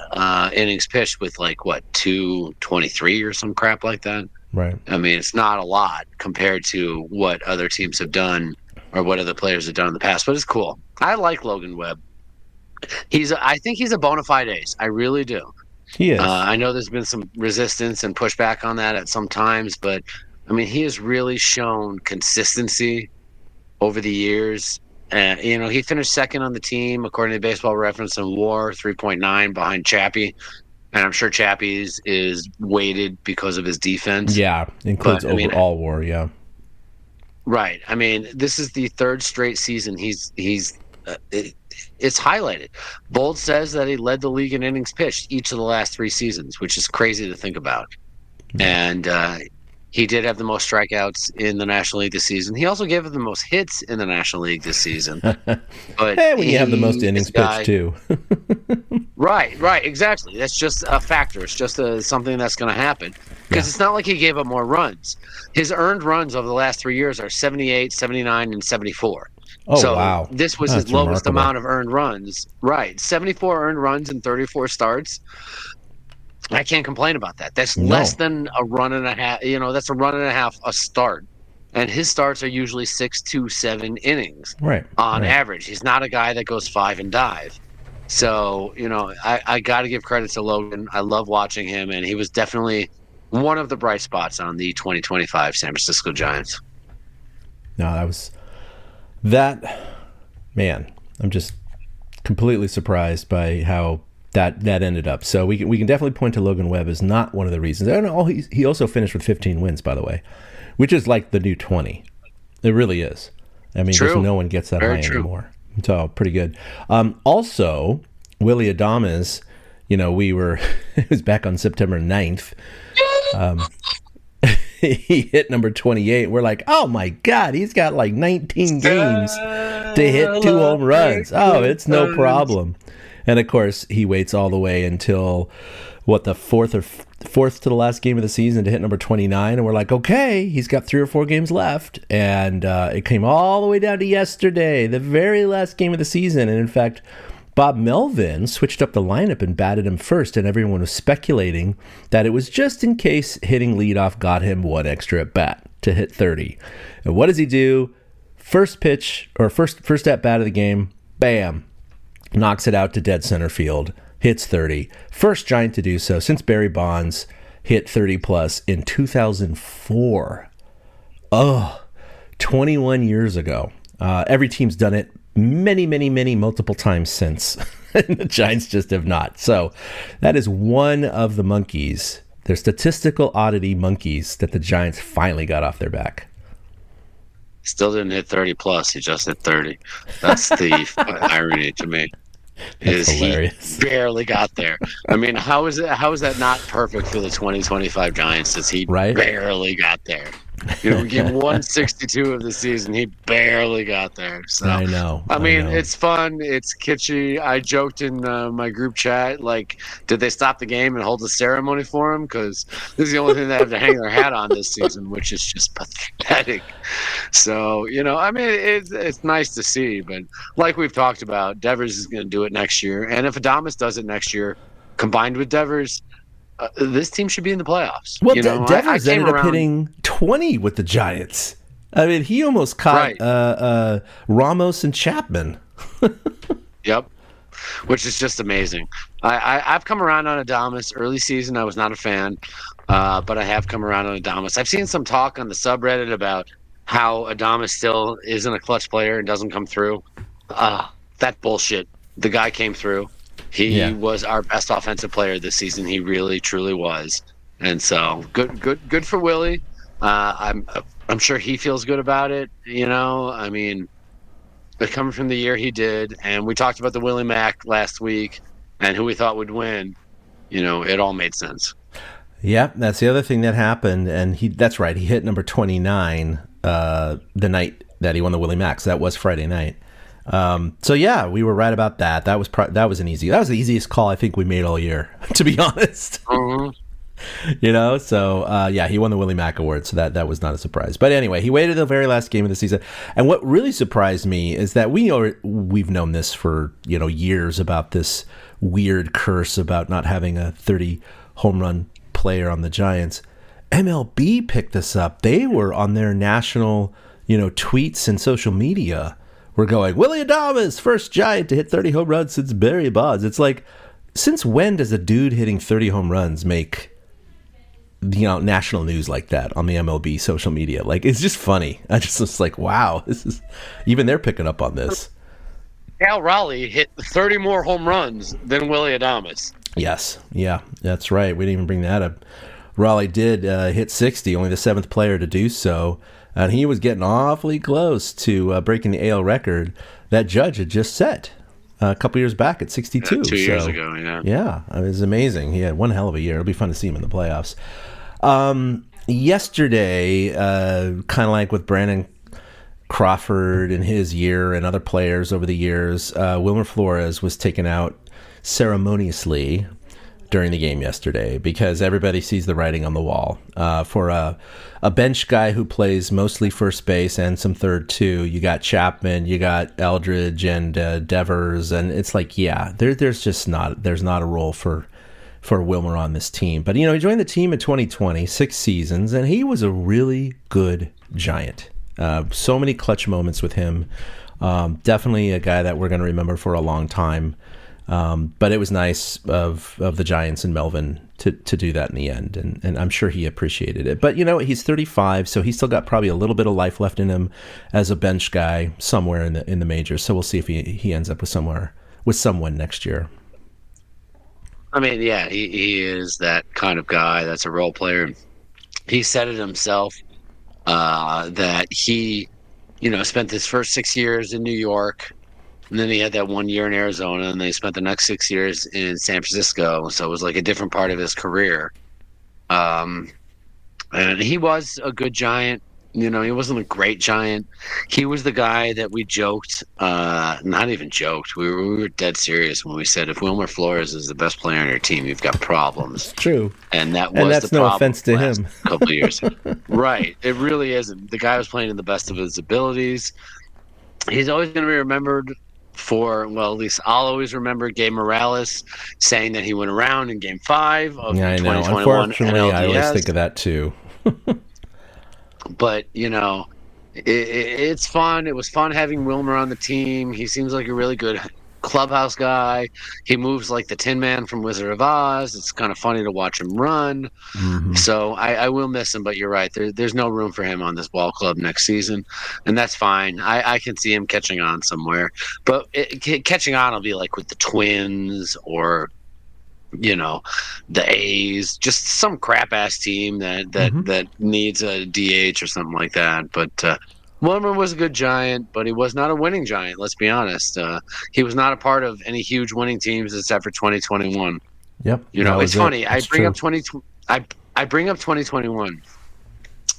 innings pitched with 223 or some crap like that. Right. I mean, it's not a lot compared to what other teams have done or what other players have done in the past, but it's cool. I like Logan Webb. I think he's a bona fide ace. I really do. He is. I know there's been some resistance and pushback on that at some times, but I mean, he has really shown consistency over the years. He finished 2nd on the team, according to Baseball Reference, in WAR, 3.9 behind Chappie. And I'm sure Chappie's is weighted because of his defense. Yeah, includes overall WAR, yeah. Right. I mean, this is the 3rd straight season it's highlighted. Bold says that he led the league in innings pitched each of the last 3 seasons, which is crazy to think about. And he did have the most strikeouts in the National League this season. He also gave up the most hits in the National League this season. But when you have the most innings pitched too. Right, exactly. That's just a factor. It's just something that's going to happen. Because it's not like he gave up more runs. His earned runs over the last 3 years are 78, 79, and 74. Oh, wow. This was his lowest amount of earned runs. Right. 74 earned runs in 34 starts. I can't complain about that. That's less than a run and a half. That's a run and a half a start. And his starts are usually 6 to 7 innings on average. He's not a guy that goes 5 and dive. So, I got to give credit to Logan. I love watching him, and he was definitely one of the bright spots on the 2025 San Francisco Giants. No, man, I'm just completely surprised by how that ended up. So we can definitely point to Logan Webb as not one of the reasons. I don't know. He also finished with 15 wins, by the way, which is like the new 20. It really is. I mean, True. just no one gets that Very high true. anymore. So pretty good. Also, Willie Adames, we were, it was back on September 9th. He hit number 28. We're like, oh my God, he's got like 19 games to hit 2 home runs. Oh, it's no problem. And of course, he waits all the way until the fourth to the last game of the season to hit number 29. And we're like, okay, he's got 3 or 4 games left. And it came all the way down to yesterday, the very last game of the season. And in fact, Bob Melvin switched up the lineup and batted him first, and everyone was speculating that it was just in case hitting leadoff got him 1 extra at bat to hit 30. And what does he do? First pitch, or first at bat of the game, bam, knocks it out to dead center field, hits 30. First Giant to do so since Barry Bonds hit 30 plus in 2004. 21 years ago. Every team's done it many multiple times since. And the Giants just have not. So that is one of the monkeys. They're statistical oddity monkeys that the Giants finally got off their back. Still didn't hit 30 plus. He just hit 30. That's the irony to me. That's hilarious. He barely got there. I mean, how is that not perfect for the 2025 Giants since he barely got there? We get 162 of the season. He barely got there. So I know. I mean, it's fun. It's kitschy. I joked in my group chat, like, did they stop the game and hold a ceremony for him? Because this is the only thing they have to hang their hat on this season, which is just pathetic. So, I mean, it's nice to see. But like we've talked about, Devers is going to do it next year. And if Adames does it next year, combined with Devers, this team should be in the playoffs. Well, Devers ended up hitting 20 with the Giants. I mean, he almost caught Ramos and Chapman. Yep, which is just amazing. I've come around on Adames. Early season, I was not a fan, but I have come around on Adames. I've seen some talk on the subreddit about how Adames still isn't a clutch player and doesn't come through. That bullshit. The guy came through. He was our best offensive player this season. He really, truly was. And so good for Willie. I'm sure he feels good about it. I mean, coming from the year he did, and we talked about the Willie Mack last week and who we thought would win. It all made sense. Yeah, that's the other thing that happened. And that's right. He hit number 29 the night that he won the Willie Mack. So that was Friday night. So yeah, we were right about that. That was the easiest call I think we made all year, to be honest. Mm-hmm. So he won the Willie Mack Award, so that was not a surprise. But anyway, he waited the very last game of the season. And what really surprised me is that we've known this for years about this weird curse about not having a 30 home run player on the Giants. MLB picked this up. They were on their national, tweets and social media. We're going, Willie Adames, first Giant to hit 30 home runs since Barry Bonds. It's like, since when does a dude hitting 30 home runs make national news like that on the MLB social media? Like, it's just funny. I just was like, wow, even they're picking up on this. Cal Raleigh hit 30 more home runs than Willie Adames. Yes. Yeah, that's right. We didn't even bring that up. Raleigh did hit 60, only the 7th player to do so. And he was getting awfully close to breaking the AL record that Judge had just set a couple years back at 62. Yeah, 2 years ago, yeah. Yeah, it was amazing. He had one hell of a year. It'll be fun to see him in the playoffs. Yesterday, kind of like with Brandon Crawford in his year and other players over the years, Wilmer Flores was taken out ceremoniously during the game yesterday because everybody sees the writing on the wall. For a bench guy who plays mostly first base and some third too, you got Chapman, you got Eldridge and Devers, and it's like, there's not a role for Wilmer on this team. But he joined the team in 2020, 6 seasons, and he was a really good Giant. So many clutch moments with him. Definitely a guy that we're going to remember for a long time. But it was nice of the Giants and Melvin to do that in the end, and I'm sure he appreciated it. But he's 35, so he's still got probably a little bit of life left in him as a bench guy somewhere in the majors. So we'll see if he ends up with someone next year. I mean, yeah, he is that kind of guy that's a role player. He said it himself that he spent his first 6 years in New York, and then he had that 1 year in Arizona, and then he spent the next 6 years in San Francisco. So it was like a different part of his career. And he was a good Giant. He wasn't a great Giant. He was the guy that we joked, not even joked. We were dead serious when we said, if Wilmer Flores is the best player on your team, you've got problems. It's true. And that's no offense to him. Couple of years. Right. It really isn't. The guy was playing to the best of his abilities. He's always going to be remembered for, well, at least I'll always remember Gabe Morales saying that he went around in Game 5 of the 2021 Unfortunately, NLDS. I always think of that too. But, it's fun. It was fun having Wilmer on the team. He seems like a really good clubhouse guy. He moves like the Tin Man from Wizard of Oz. It's kind of funny to watch him run. Mm-hmm. So I will miss him, but you're right. There's no room for him on this ball club next season, and that's fine. I can see him catching on somewhere. But catching on will be like with the Twins or – the A's, just some crap ass team that needs a DH or something like that. But Wilmer was a good Giant, but he was not a winning Giant. Let's be honest. He was not a part of any huge winning teams except for 2021. Yep. It's funny. I bring up 2021.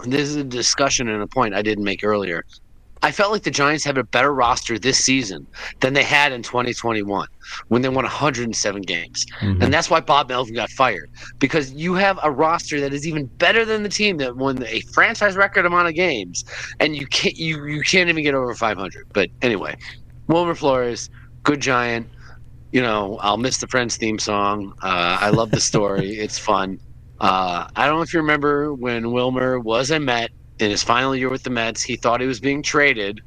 This is a discussion and a point I didn't make earlier. I felt like the Giants have a better roster this season than they had in 2021 when they won 107 games. Mm-hmm. And that's why Bob Melvin got fired, because you have a roster that is even better than the team that won a franchise record amount of games, and you can't even get over 500. But anyway, Wilmer Flores, good Giant. I'll miss the Friends theme song. I love the story. It's fun. I don't know if you remember when Wilmer was a Met. In his final year with the Mets, he thought he was being traded,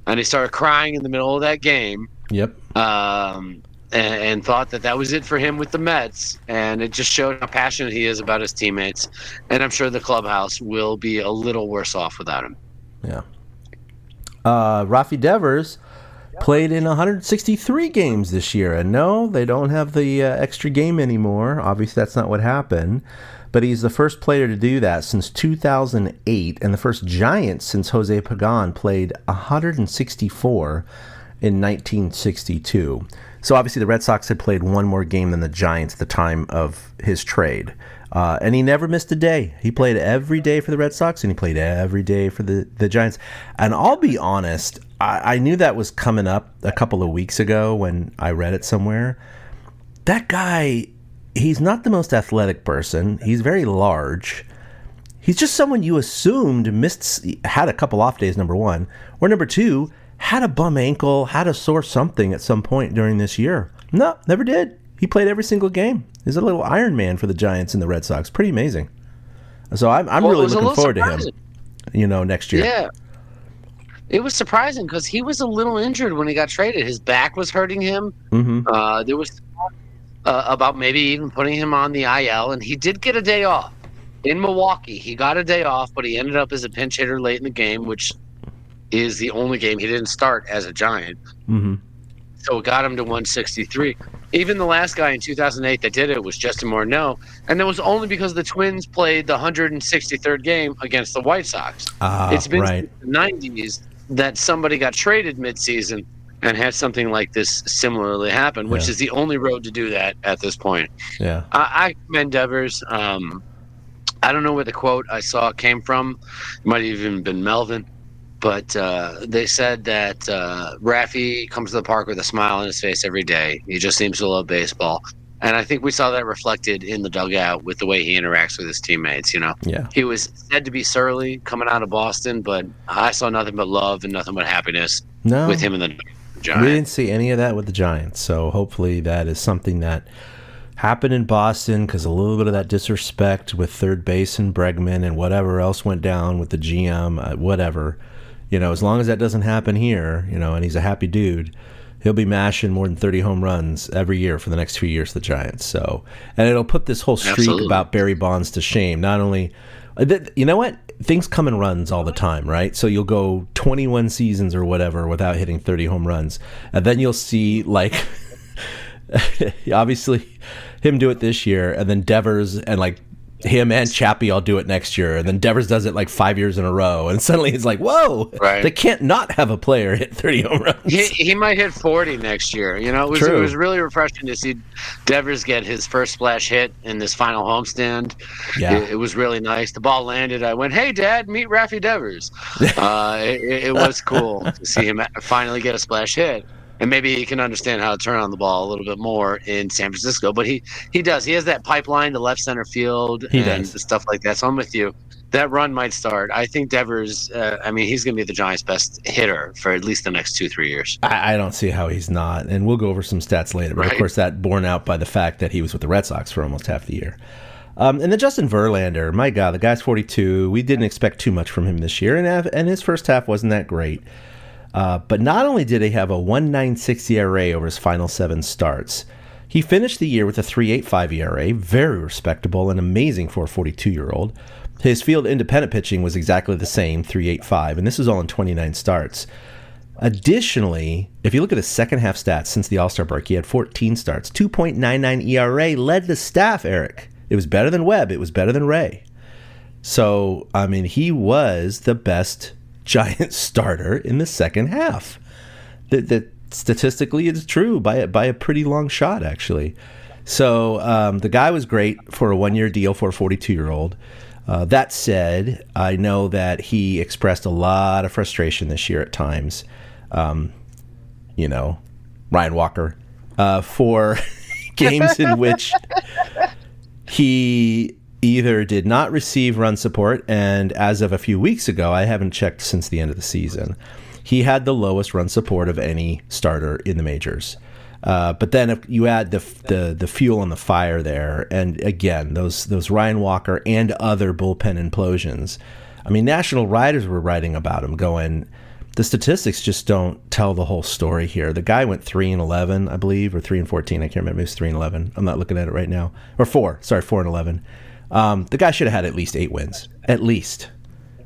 and he started crying in the middle of that game. Yep. And thought that was it for him with the Mets, and it just showed how passionate he is about his teammates. And I'm sure the clubhouse will be a little worse off without him. Yeah. Rafi Devers played in 163 games this year, and no, they don't have the extra game anymore. Obviously, that's not what happened. But he's the first player to do that since 2008, and the first Giant since Jose Pagan played 164 in 1962. So obviously the Red Sox had played one more game than the Giants at the time of his trade. And he never missed a day. He played every day for the Red Sox, and he played every day for the Giants. And I'll be honest, I knew that was coming up a couple of weeks ago when I read it somewhere. That guy... He's not the most athletic person. He's very large. He's just someone you assumed had a couple off days, number one. Or number two, had a bum ankle, had a sore something at some point during this year. No, never did. He played every single game. He's a little Iron Man for the Giants and the Red Sox. Pretty amazing. So I'm really looking forward to him, next year. Yeah. It was surprising because he was a little injured when he got traded. His back was hurting him. Mm-hmm. There was about maybe even putting him on the IL, and he did get a day off in Milwaukee. He got a day off, but he ended up as a pinch hitter late in the game, which is the only game he didn't start as a Giant. Mm-hmm. So it got him to 163. Even the last guy in 2008 that did it was Justin Morneau, and that was only because the Twins played the 163rd game against the White Sox. It's been since the 90s that somebody got traded midseason and had something like this similarly happen, which is the only road to do that at this point. Yeah, I commend Devers. I don't know where the quote I saw came from. It might have even been Melvin, but they said that Rafi comes to the park with a smile on his face every day. He just seems to love baseball. And I think we saw that reflected in the dugout with the way he interacts with his teammates. Yeah. He was said to be surly coming out of Boston, but I saw nothing but love and nothing but happiness with him in the Giants. We didn't see any of that with the Giants, so hopefully that is something that happened in Boston, because a little bit of that disrespect with third base and Bregman and whatever else went down with the GM, whatever. As long as that doesn't happen here, and he's a happy dude, he'll be mashing more than 30 home runs every year for the next few years for the Giants. So, and it'll put this whole streak about Barry Bonds to shame. Not only, you know what? Things come in runs all the time, right? So you'll go 21 seasons or whatever without hitting 30 home runs. And then you'll see, obviously him do it this year, and then Devers and him and Chappie all do it next year, and then Devers does it like 5 years in a row, and suddenly it's like, whoa, Right. they can't not have a player hit 30 home runs. He might hit 40 next year. You know, it True. was really refreshing to see Devers get his first splash hit in this final homestand. Yeah. It was really nice. The ball landed. I went, "Hey, Dad, meet Raffy Devers." It was cool to see him finally get a splash hit. And maybe he can understand how to turn on the ball a little bit more in San Francisco. But he does. He has that pipeline to left center field and stuff like that. So I'm with you. That run might start. I think Devers, he's going to be the Giants' best hitter for at least the next 2-3 years. I don't see how he's not. And we'll go over some stats later. But, Right. of course, that borne out by the fact that he was with the Red Sox for almost half the year. And then Justin Verlander, my God, the guy's 42. We didn't expect too much from him this year. And his first half wasn't that great. But not only did he have a 1.96 ERA over his final 7 starts, he finished the year with a 3.85 ERA, very respectable and amazing for a 42-year-old. His field independent pitching was exactly the same, 3.85, and this was all in 29 starts. Additionally, if you look at his second half stats since the All-Star break, he had 14 starts, 2.99 ERA, led the staff, Eric. It was better than Webb. It was better than Ray. So, he was the best Giant starter in the second half. That statistically it's true by a pretty long shot, actually. So the guy was great for a 1-year deal for a 42-year-old. That said, I know that he expressed a lot of frustration this year at times. Ryan Walker, for games in which he either did not receive run support, and as of a few weeks ago, I haven't checked since the end of the season, he had the lowest run support of any starter in the majors. But then if you add the fuel on the fire there, and again, those Ryan Walker and other bullpen implosions, national writers were writing about him going, the statistics just don't tell the whole story here. The guy went 3-11, I believe, or 3-14. I can't remember. It was 3-11. I'm not looking at it right now. Or 4-11. The guy should have had at least 8 wins. At least.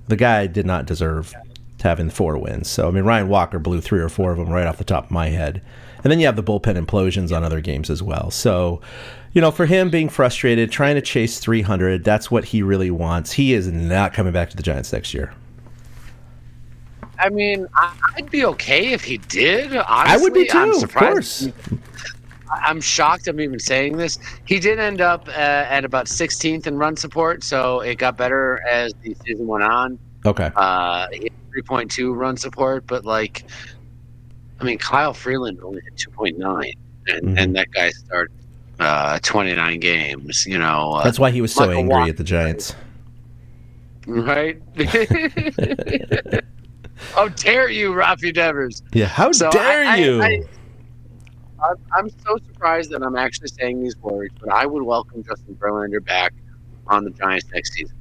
The guy did not deserve having 4 wins. So, Ryan Walker blew 3 or 4 of them right off the top of my head. And then you have the bullpen implosions on other games as well. So, for him being frustrated, trying to chase 300, that's what he really wants. He is not coming back to the Giants next year. I'd be okay if he did. Honestly, I would be too, I'm of surprised. course. I'm shocked I'm even saying this. He did end up at about 16th in run support, so it got better as the season went on. Okay. He had 3.2 run support, but Kyle Freeland only had 2.9, and that guy started 29 games. That's why he was so Michael angry Watt, at the Giants. right? How dare you, Raffy Devers? Yeah, how dare you? I'm so surprised that I'm actually saying these words, but I would welcome Justin Verlander back on the Giants next season.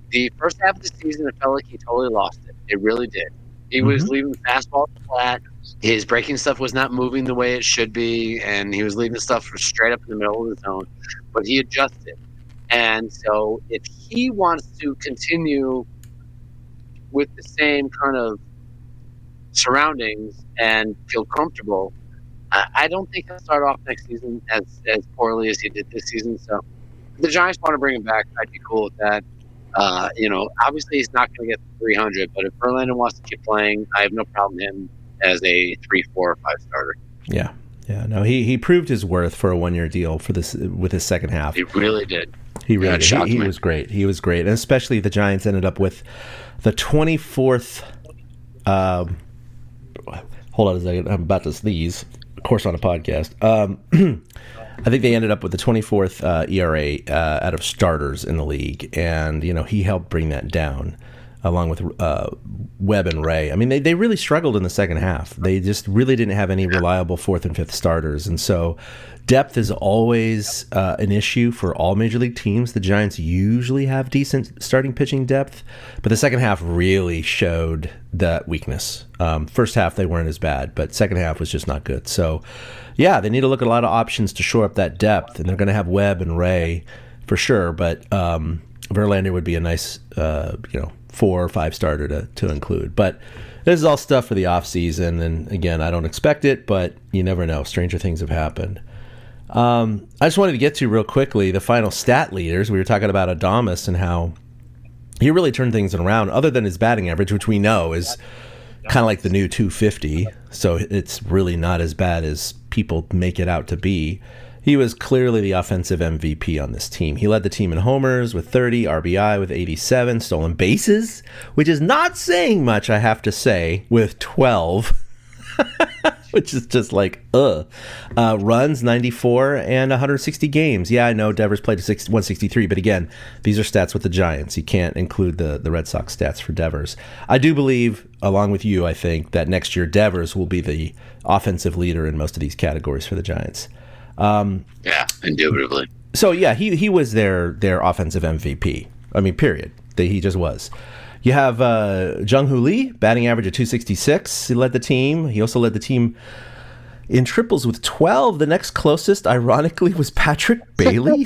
The first half of the season, it felt like he totally lost it. It really did. He was leaving the fastball flat. His breaking stuff was not moving the way it should be, and he was leaving stuff straight up in the middle of the zone. But he adjusted. And so if he wants to continue with the same kind of surroundings and feel comfortable, I don't think he'll start off next season as poorly as he did this season. So if the Giants want to bring him back, I'd be cool with that. Obviously he's not going to get 300, but if Verlander wants to keep playing, I have no problem with him as a 3, 4, or 5 starter. Yeah. No, he proved his worth for a 1-year deal for this with his second half. He really did. He really did. He was great. He was great, and especially the Giants ended up with the 24th. Hold on a second. I'm about to sneeze. Of course, on a podcast. I think they ended up with the 24th ERA out of starters in the league, and he helped bring that down, along with Webb and Ray. They really struggled in the second half. They just really didn't have any reliable 4th and 5th starters, and so depth is always an issue for all major league teams. The Giants usually have decent starting pitching depth, but the second half really showed that weakness. First half they weren't as bad, but second half was just not good. So, yeah, they need to look at a lot of options to shore up that depth, and they're going to have Webb and Ray for sure. But Verlander would be a nice, 4 or 5 starter to include. But this is all stuff for the offseason, and again, I don't expect it, but you never know. Stranger things have happened. I just wanted to get to real quickly the final stat leaders. We were talking about Adames and how he really turned things around, other than his batting average, which we know is kind of like the new 250. So it's really not as bad as people make it out to be. He was clearly the offensive MVP on this team. He led the team in homers with 30, RBI with 87, stolen bases, which is not saying much, I have to say, with 12. Which is just like, runs 94 and 160 games. Yeah, I know Devers played 163, but again, these are stats with the Giants. You can't include the Red Sox stats for Devers. I do believe, along with you, I think that next year Devers will be the offensive leader in most of these categories for the Giants. Yeah, indubitably. So yeah, he was their offensive MVP. I mean, period. He just was. You have Jung-Hoo Lee, batting average of 266. He led the team. He also led the team in triples with 12. The next closest, ironically, was Patrick Bailey.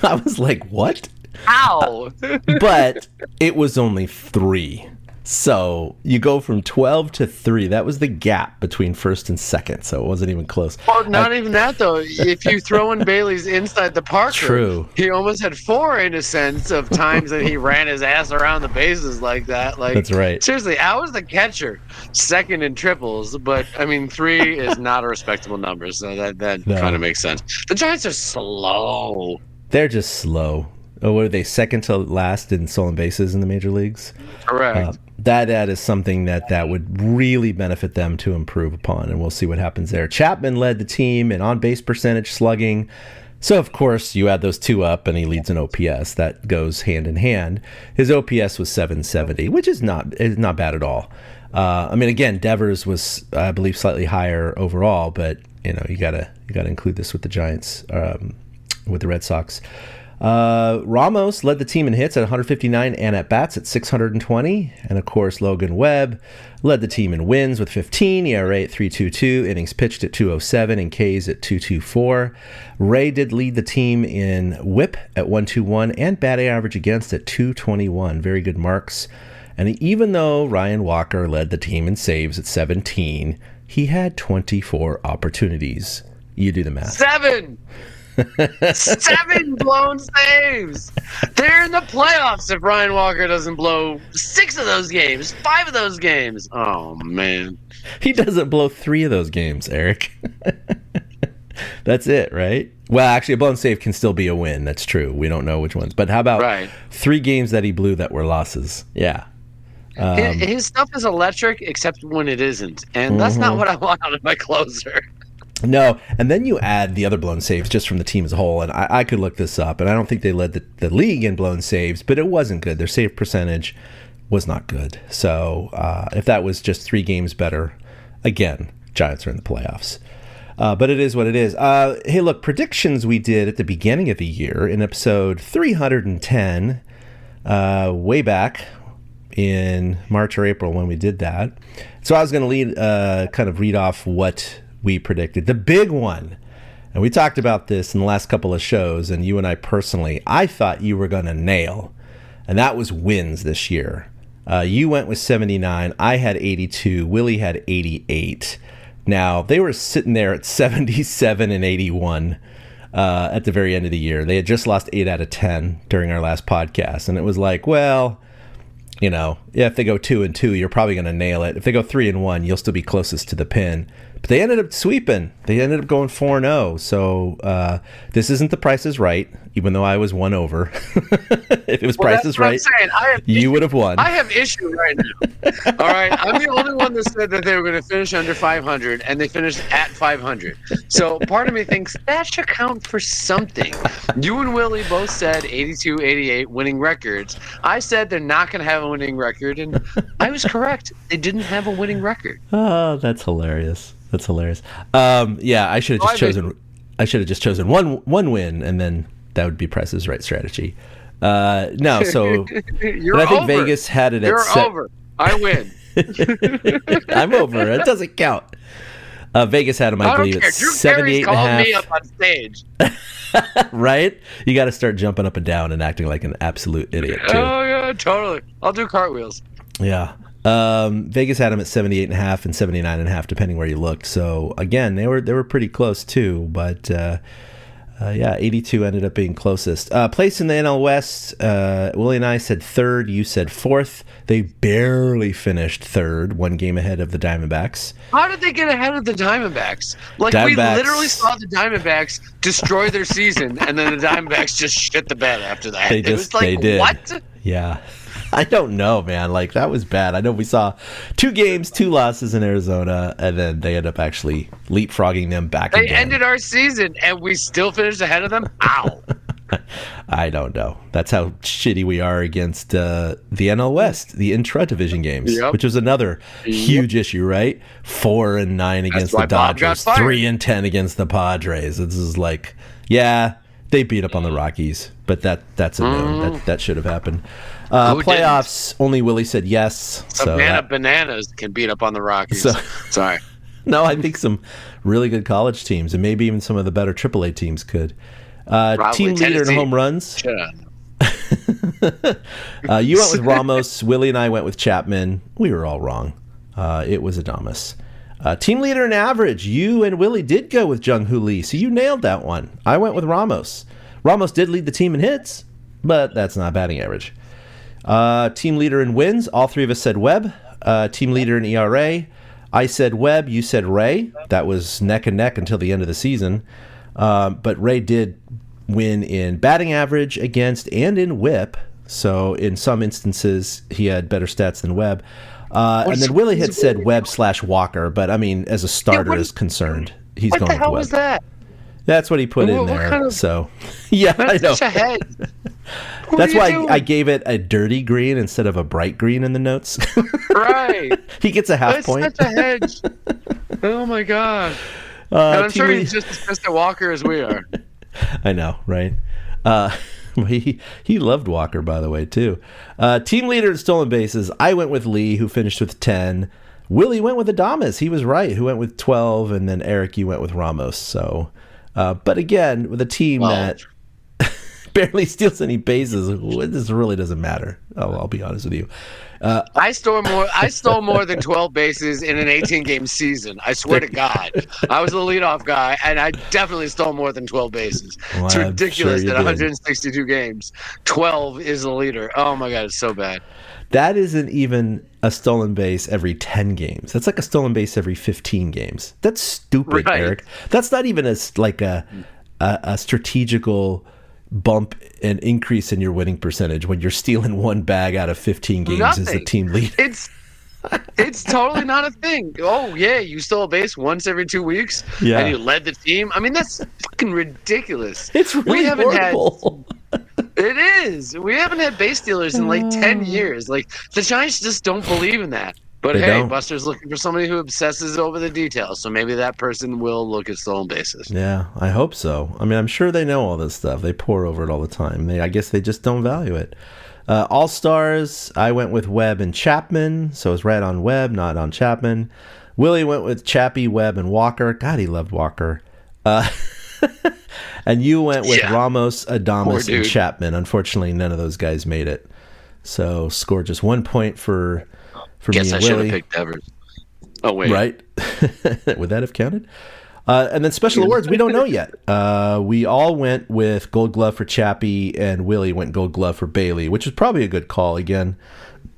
I was like, what? Ow! But it was only 3. So you go from 12 to 3. That was the gap between first and second. So it wasn't even close. Well, not even that, though. If you throw in Bailey's inside the Parker, true. He almost had 4 in a sense of times that he ran his ass around the bases like that. Like, that's right. Seriously, I was the catcher, second in triples, but I mean 3 is not a respectable number, so that kind of makes sense. The Giants are slow. They're just slow. Oh, what are they, second to last in stolen bases in the major leagues? Correct. That is something that would really benefit them to improve upon, and we'll see what happens there. Chapman led the team in on-base percentage, slugging. So, of course, you add those two up, and he leads in OPS. That goes hand in hand. His OPS was 770, which is not bad at all. I mean, again, Devers was, I believe, slightly higher overall, but you gotta include this with the Giants, with the Red Sox. Ramos led the team in hits at 159 and at bats at 620, and of course Logan Webb led the team in wins with 15, ERA at 3.22, innings pitched at 207, and Ks at 2.24. Ray did lead the team in WHIP at 1.21 and batting average against at 2.21. Very good marks. And even though Ryan Walker led the team in saves at 17, he had 24 opportunities. You do the math. 7 blown saves. They're in the playoffs if Ryan Walker doesn't blow 6 of those games, 5 of those games. Oh, man. He doesn't blow 3 of those games, Eric. That's it, right? Well, actually, a blown save can still be a win. That's true. We don't know which ones. But how about 3 games that he blew that were losses? Yeah. His stuff is electric, except when it isn't. And that's not what I want out of my closer. No, and then you add the other blown saves just from the team as a whole, and I could look this up, and I don't think they led the league in blown saves, but it wasn't good. Their save percentage was not good. So if that was just 3 games better, again, Giants are in the playoffs. But it is what it is. Hey, look, predictions we did at the beginning of the year in episode 310, way back in March or April when we did that. So I was going to read off what we predicted. The big one, and we talked about this in the last couple of shows, and you and I personally, I thought you were going to nail, and that was wins this year. You went with 79. I had 82. Willie had 88. Now, they were sitting there at 77 and 81 at the very end of the year. They had just lost 8 out of 10 during our last podcast, and it was like, well, if they go 2-2, you're probably going to nail it. If they go 3-1, you'll still be closest to the pin. But they ended up sweeping. They ended up going 4-0. So this isn't the Price is Right, even though I was 1 over. If it was Price is Right, you would have won. I have issue right now. All right, I'm the only one that said that they were going to finish under 500, and they finished at 500. So part of me thinks that should count for something. You and Willie both said 82, 88 winning records. I said they're not going to have a winning record, and I was correct. They didn't have a winning record. Oh, that's hilarious. That's hilarious. Yeah, I should have just chosen one win, and then that would be Price's Right strategy. No, so You're I think over. Vegas had it You're at over. I win. I'm over. It doesn't count. Vegas had him, I believe, at 78 and a half. Me up on stage. Right? You got to start jumping up and down and acting like an absolute idiot too. Oh yeah, totally. I'll do cartwheels. Yeah. Vegas had them at 78.5 and 79.5, depending where you looked. So again, they were pretty close too. But 82 ended up being closest. Place in the NL West. Willie and I said third. You said fourth. They barely finished third, one game ahead of the Diamondbacks. How did they get ahead of the Diamondbacks? We literally saw the Diamondbacks destroy their season, and then the Diamondbacks just shit the bed after that. They did. What? Yeah. I don't know, man. That was bad. I know we saw 2 games, 2 losses in Arizona, and then they ended up actually leapfrogging them back again. They ended our season, and we still finished ahead of them? Ow. I don't know. That's how shitty we are against the NL West, the intra-division games, which was another huge issue, right? 4-9 against the Dodgers, 3-10 against the Padres. This is they beat up on the Rockies, but that's a no. That should have happened. Playoffs, only Willie said yes. Bananas can beat up on the Rockies. Sorry. No, I think some really good college teams, and maybe even some of the better AAA teams could. Team leader in home runs. Yeah. You went with Ramos. Willie and I went with Chapman. We were all wrong. It was Adames. Team leader in average. You and Willie did go with Jung-Hoo Lee, so you nailed that one. I went with Ramos. Ramos did lead the team in hits, but that's not batting average. Team leader in wins. All 3 of us said Webb. Team leader in ERA. I said Webb. You said Ray. That was neck and neck until the end of the season. But Ray did win in batting average against and in whip. So in some instances, he had better stats than Webb. And then Willie had said Webb/Walker, but I mean, as a starter is concerned, he's going with Webb. What the hell was that? That's what he put in there. So, yeah, I know. Such a head. That's why I gave it a dirty green instead of a bright green in the notes. Right. He gets a half point. It's such a hedge. Oh my god. And I'm sure he's just as pissed at Walker as we are. I know, right? He loved Walker, by the way, too. Team leader in stolen bases. I went with Lee, who finished with 10. Willie went with Adames. He was right, who went with 12. And then Eric, you went with Ramos. So, but again, with a team that barely steals any bases, this really doesn't matter. I'll be honest with you. I stole more than 12 bases in an 18-game season. I swear to God. I was the leadoff guy, and I definitely stole more than 12 bases. Well, it's ridiculous that 162 games, 12 is the leader. Oh, my God, it's so bad. That isn't even a stolen base every 10 games. That's like a stolen base every 15 games. That's stupid, right. Eric. That's not even a strategical bump and increase in your winning percentage when you're stealing one bag out of 15 games as the team leader. It's totally not a thing. Oh yeah, you stole a base once every 2 weeks, and you led the team. I mean, that's fucking ridiculous. It's really horrible. It is. We haven't had base stealers in 10 years. The Giants just don't believe in that. But hey, Buster's looking for somebody who obsesses over the details, so maybe that person will look at stolen bases. Yeah, I hope so. I mean, I'm sure they know all this stuff. They pore over it all the time. I guess they just don't value it. All-Stars, I went with Webb and Chapman, so it was right on Webb, not on Chapman. Willie went with Chappie, Webb, and Walker. God, he loved Walker. And you went with Ramos, Adames, and Chapman. Unfortunately, none of those guys made it. So scored just 1 point for Guess me and I Willie. Should have picked Evers. Oh, wait. Right? Would that have counted? And then special awards, we don't know yet. We all went with Gold Glove for Chappie, and Willie went Gold Glove for Bailey, which is probably a good call again.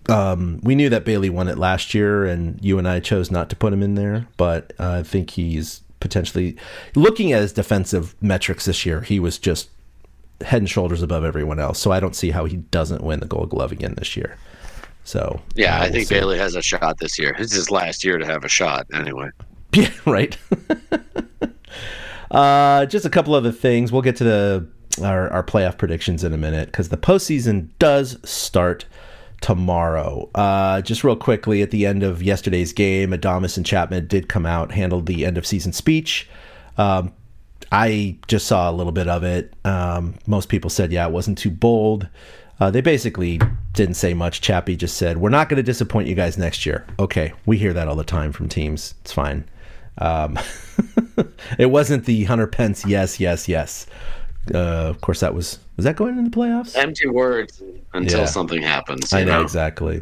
We knew that Bailey won it last year, and you and I chose not to put him in there, but I think he's potentially, looking at his defensive metrics this year, he was just head and shoulders above everyone else, so I don't see how he doesn't win the Gold Glove again this year. So yeah, I think Bailey has a shot this year. It's his last year to have a shot anyway. Yeah, right. Just a couple other things. We'll get to our playoff predictions in a minute because the postseason does start tomorrow. Just real quickly, at the end of yesterday's game, Adames and Chapman did come out, handled the end of season speech. I just saw a little bit of it. Most people said, it wasn't too bold. They basically didn't say much. Chappie just said, we're not going to disappoint you guys next year. Okay, we hear that all the time from teams. It's fine. It wasn't the Hunter Pence, yes. Of course, was that going in the playoffs? Empty words until something happens. I know, exactly.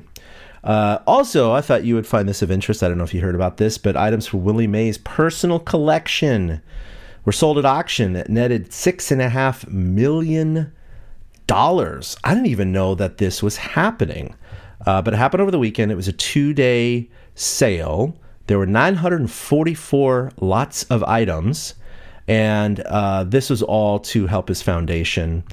Also, I thought you would find this of interest. I don't know if you heard about this, but items for Willie Mays' personal collection were sold at auction that netted $6.5 million. I didn't even know that this was happening. But it happened over the weekend. It was a 2-day sale. There were 944 lots of items. And this was all to help his foundation,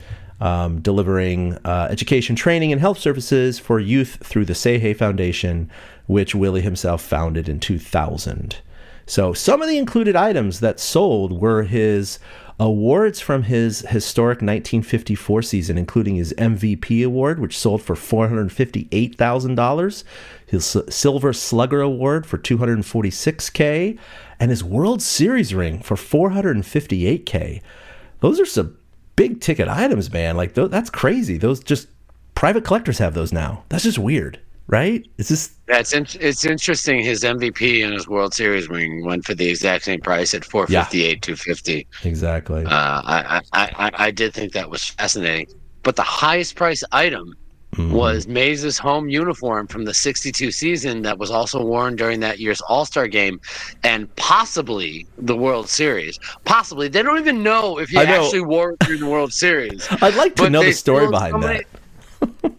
delivering education, training, and health services for youth through the Say Hey Foundation, which Willie himself founded in 2000. So some of the included items that sold were his awards from his historic 1954 season, including his MVP award, which sold for $458,000, his Silver Slugger Award for $246K, and his World Series ring for $458K. Those are some big ticket items, man. Like, that's crazy. Those just private collectors have those now. That's just weird, right? It's just it's interesting. His MVP and his World Series ring went for the exact same price at $458, $250. Exactly. I did think that was fascinating. But the highest price item was Mays' home uniform from the 62 season that was also worn during that year's All-Star game and possibly the World Series. Possibly. They don't even know if he actually wore it during the World Series. I'd like to know the story behind that.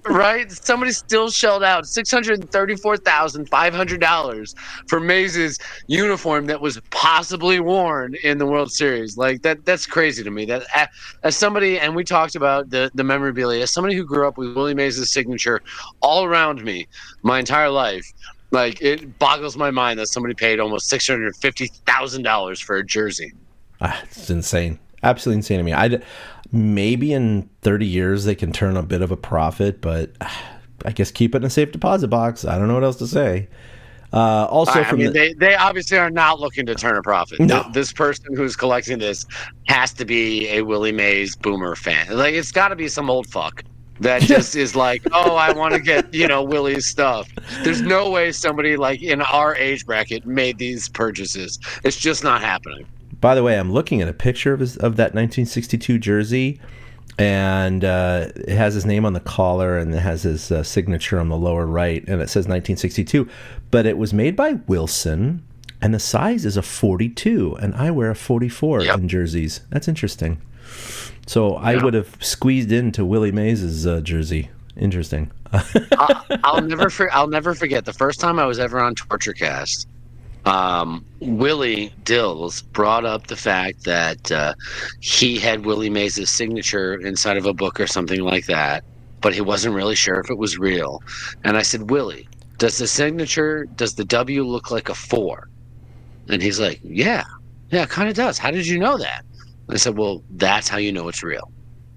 Right? Somebody still shelled out $634,500 for Mays' uniform that was possibly worn in the World Series. Like, that's crazy to me. That as somebody, and we talked about the memorabilia, as somebody who grew up with Willie Mays' signature all around me my entire life, like, it boggles my mind that somebody paid almost $650,000 for a jersey. It's insane. Absolutely insane to me. Maybe in 30 years they can turn a bit of a profit, but I guess keep it in a safe deposit box. I don't know what else to say. They obviously are not looking to turn a profit. No. This person who's collecting this has to be a Willie Mays boomer fan. Like, it's got to be some old fuck that just is like, oh, I want to get, Willie's stuff. There's no way somebody like in our age bracket made these purchases. It's just not happening. By the way, I'm looking at a picture of that 1962 jersey, and it has his name on the collar, and it has his signature on the lower right, and it says 1962. But it was made by Wilson, and the size is a 42, and I wear a 44 in jerseys. That's interesting. So I would have squeezed into Willie Mays' jersey. Interesting. I'll never forget the first time I was ever on TortureCast. Willie Dills brought up the fact that he had Willie Mays' signature inside of a book or something like that, but he wasn't really sure if it was real. And I said, Willie, does the W look like a 4? And he's like, yeah, it kind of does. How did you know that? I said, well, that's how you know it's real.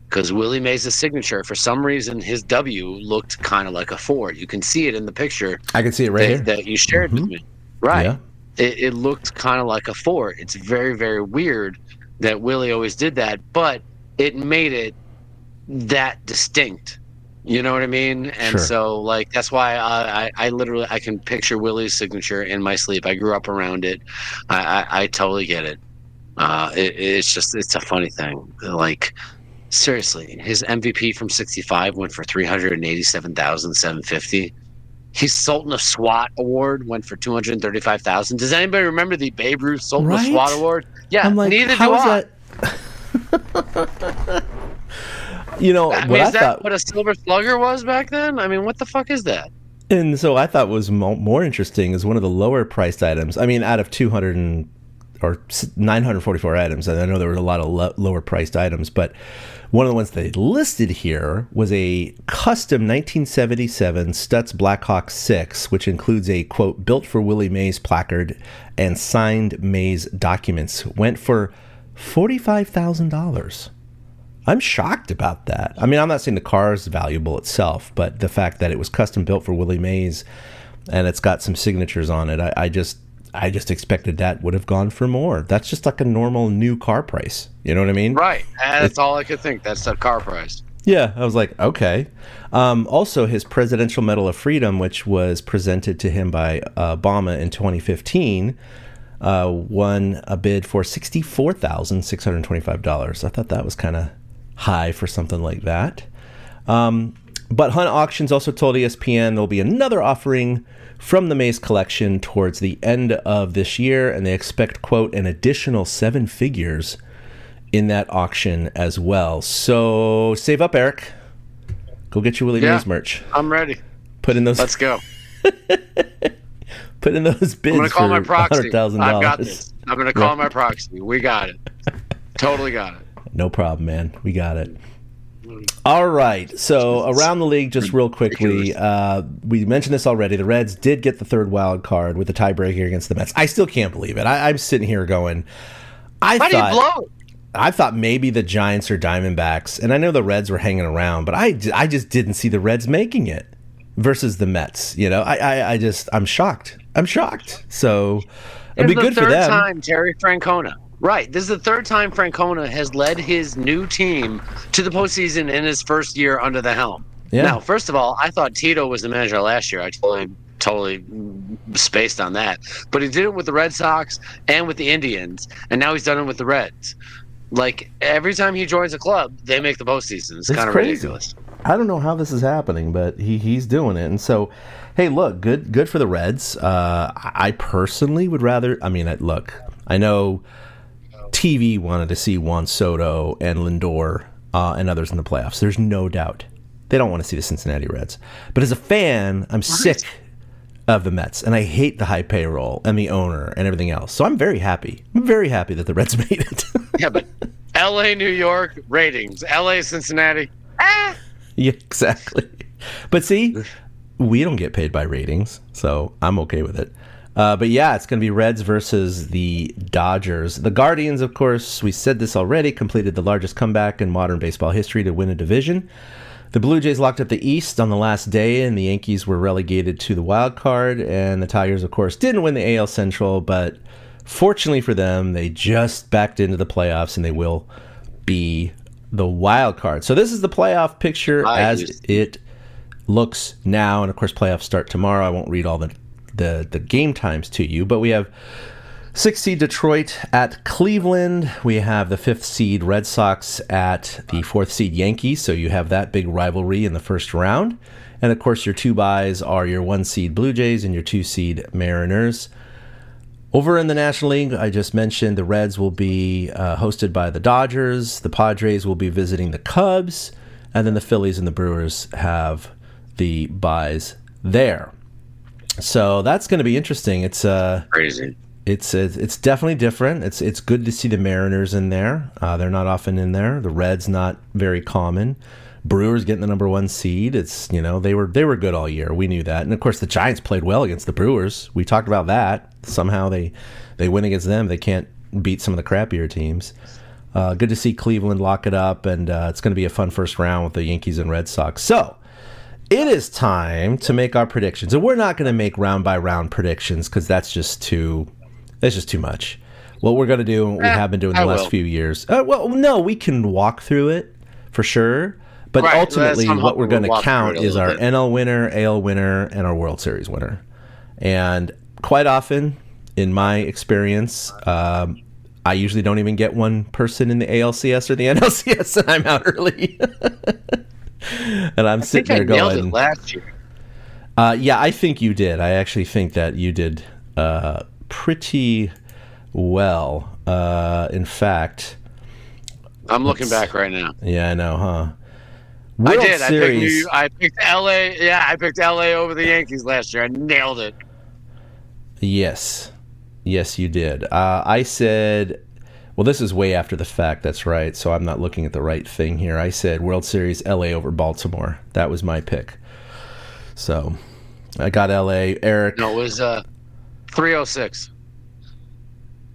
Because Willie Mays' signature, for some reason, his W looked kind of like a 4. You can see it in the picture. I can see it right here. That you shared with me. Right. Yeah. It looked kind of like a 4. It's very, very weird that Willie always did that, but it made it that distinct. You know what I mean? And Sure. so, like, that's why I literally I can picture Willie's signature in my sleep. I grew up around it. I totally get it. It's a funny thing. Like, seriously, his MVP from 65 went for $387,750. His Sultan of SWAT award went for $235,000. Does anybody remember the Babe Ruth Sultan of SWAT award? Yeah, I'm like, neither how do is I. that? Is that what a Silver Slugger was back then? I mean, what the fuck is that? And so I thought was more interesting is one of the lower priced items. I mean, out of 944 items, and I know there were a lot of lower priced items, but one of the ones they listed here was a custom 1977 Stutz Blackhawk 6, which includes a, quote, built for Willie Mays placard and signed Mays documents. Went for $45,000. I'm shocked about that. I mean, I'm not saying the car is valuable itself, but the fact that it was custom built for Willie Mays and it's got some signatures on it, I just expected that would have gone for more. That's just like a normal new car price. You know what I mean? Right. That's all I could think. That's the car price. Yeah. I was like, okay. Also, his Presidential Medal of Freedom, which was presented to him by Obama in 2015, won a bid for $64,625. I thought that was kind of high for something like that. But Hunt Auctions also told ESPN there'll be another offering from the Mace collection towards the end of this year, and they expect, quote, an additional 7 figures in that auction as well. So save up, Eric. Go get your Willie Mays merch. I'm ready. Put in those. Let's go. Put in those bids. I'm going to call my proxy. $100,000. I've got this. I'm going to call my proxy. We got it. Totally got it. No problem, man. We got it. All right. So around the league, just real quickly, we mentioned this already. The Reds did get the third wild card with the tiebreaker against the Mets. I still can't believe it. I'm sitting here going, Why do you blow it? I thought maybe the Giants or Diamondbacks, and I know the Reds were hanging around, but I just didn't see the Reds making it versus the Mets. You know, I'm shocked. I'm shocked. So it'll be good for them. This is the third time Terry Francona. Right. This is the third time Francona has led his new team to the postseason in his first year under the helm. Yeah. Now, first of all, I thought Tito was the manager last year. I totally spaced on that. But he did it with the Red Sox and with the Indians, and now he's done it with the Reds. Like, every time he joins a club, they make the postseason. It's kind of ridiculous. I don't know how this is happening, but he's doing it. And so, hey, look, good for the Reds. I personally would rather, look, I know TV wanted to see Juan Soto and Lindor and others in the playoffs. There's no doubt. They don't want to see the Cincinnati Reds. But as a fan, I'm sick of the Mets, and I hate the high payroll and the owner and everything else. So I'm very happy. I'm very happy that the Reds made it. Yeah, but L.A., New York, ratings. L.A., Cincinnati, Yeah, exactly. But see, we don't get paid by ratings, so I'm okay with it. But yeah, it's going to be Reds versus the Dodgers. The Guardians, of course, we said this already, completed the largest comeback in modern baseball history to win a division. The Blue Jays locked up the East on the last day, and the Yankees were relegated to the wild card. And the Tigers, of course, didn't win the AL Central, but fortunately for them, they just backed into the playoffs, and they will be the wild card. So this is the playoff picture as it looks now. And of course, playoffs start tomorrow. I won't read all the game times to you, but we have 6th seed Detroit at Cleveland. We have the 5th seed Red Sox at the 4th seed Yankees. So you have that big rivalry in the first round. And of course, your 2 byes are your 1 seed Blue Jays and your 2 seed Mariners. Over in the National League, I just mentioned the Reds will be hosted by the Dodgers. The Padres will be visiting the Cubs. And then the Phillies and the Brewers have the byes there. So that's going to be interesting. It's crazy. It's definitely different. It's good to see the Mariners in there. They're not often in there. The Reds not very common. Brewers getting the number 1 seed. It's they were good all year. We knew that. And of course the Giants played well against the Brewers. We talked about that. Somehow they win against them. They can't beat some of the crappier teams. Good to see Cleveland lock it up, and it's going to be a fun first round with the Yankees and Red Sox. So it is time to make our predictions, and we're not going to make round by round predictions because that's just too much. What we're going to do, and we have been doing the last few years. Well, no, we can walk through it for sure, but ultimately, what we're going to count is our NL winner, AL winner, and our World Series winner. And quite often, in my experience, I usually don't even get one person in the ALCS or the NLCS, and I'm out early. And I'm sitting there going, nailed it last year. Yeah, I think you did. I actually think that you did pretty well. In fact, I'm looking back right now. Yeah, I know, huh? World Series. I picked LA. Yeah, I picked LA over the Yankees last year. I nailed it. Yes, you did. I said, well, this is way after the fact. That's right. So I'm not looking at the right thing here. I said World Series LA over Baltimore. That was my pick. So I got LA. Eric. No, it was 306.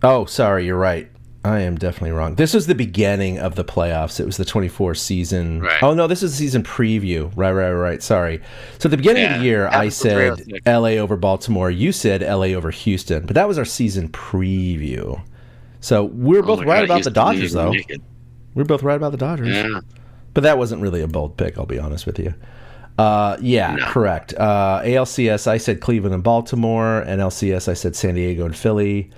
Oh, sorry. You're right. I am definitely wrong. This was the beginning of the playoffs. It was the 24 season. Right. Oh, no, this is the season preview. Right. Sorry. So at the beginning of the year, I said LA over Baltimore. You said LA over Houston. But that was our season preview. So we're both right about the Dodgers, though. We're both right about the Dodgers. Yeah. But that wasn't really a bold pick, I'll be honest with you. Correct. ALCS, I said Cleveland and Baltimore. NLCS, I said San Diego and Philly.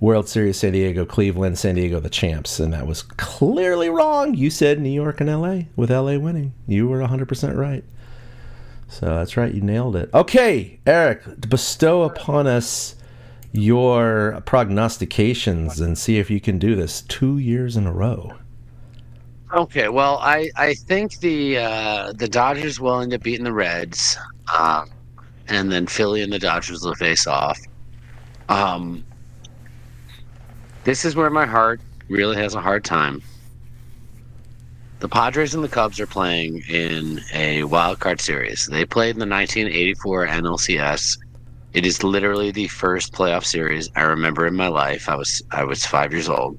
World Series, San Diego, Cleveland, San Diego, the champs. And that was clearly wrong. You said New York and LA, with LA winning. You were 100% right. So that's right, you nailed it. Okay, Eric, bestow upon us your prognostications and see if you can do this 2 years in a row. Okay, well, I think the Dodgers will end up beating the Reds, and then Philly and the Dodgers will face off. This is where my heart really has a hard time. The Padres and the Cubs are playing in a wild card series. They played in the 1984 NLCS. It is literally the first playoff series I remember in my life. I was 5 years old.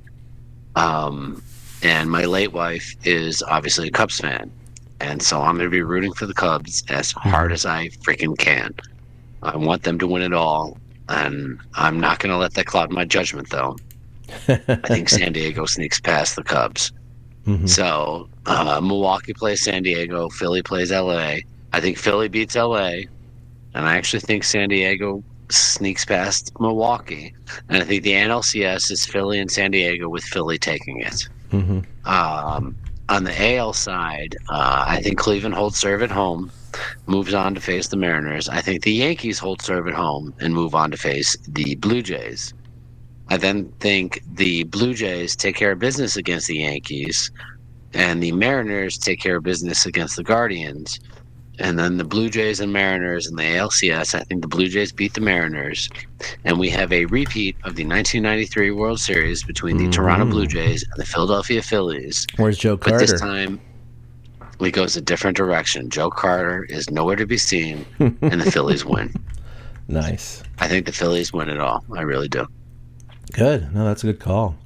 And my late wife is obviously a Cubs fan. And so I'm going to be rooting for the Cubs as hard as I freaking can. I want them to win it all. And I'm not going to let that cloud my judgment, though. I think San Diego sneaks past the Cubs. Mm-hmm. So Milwaukee plays San Diego. Philly plays LA. I think Philly beats LA. And I actually think San Diego sneaks past Milwaukee. And I think the NLCS is Philly and San Diego, with Philly taking it. Mm-hmm. On the AL side, I think Cleveland holds serve at home, moves on to face the Mariners. I think the Yankees hold serve at home and move on to face the Blue Jays. I then think the Blue Jays take care of business against the Yankees, and the Mariners take care of business against the Guardians. And then the Blue Jays and Mariners in the ALCS, I think the Blue Jays beat the Mariners. And we have a repeat of the 1993 World Series between the Toronto Blue Jays and the Philadelphia Phillies. Where's Joe Carter? But this time, it goes a different direction. Joe Carter is nowhere to be seen, and the Phillies win. Nice. I think the Phillies win it all. I really do. Good. No, that's a good call.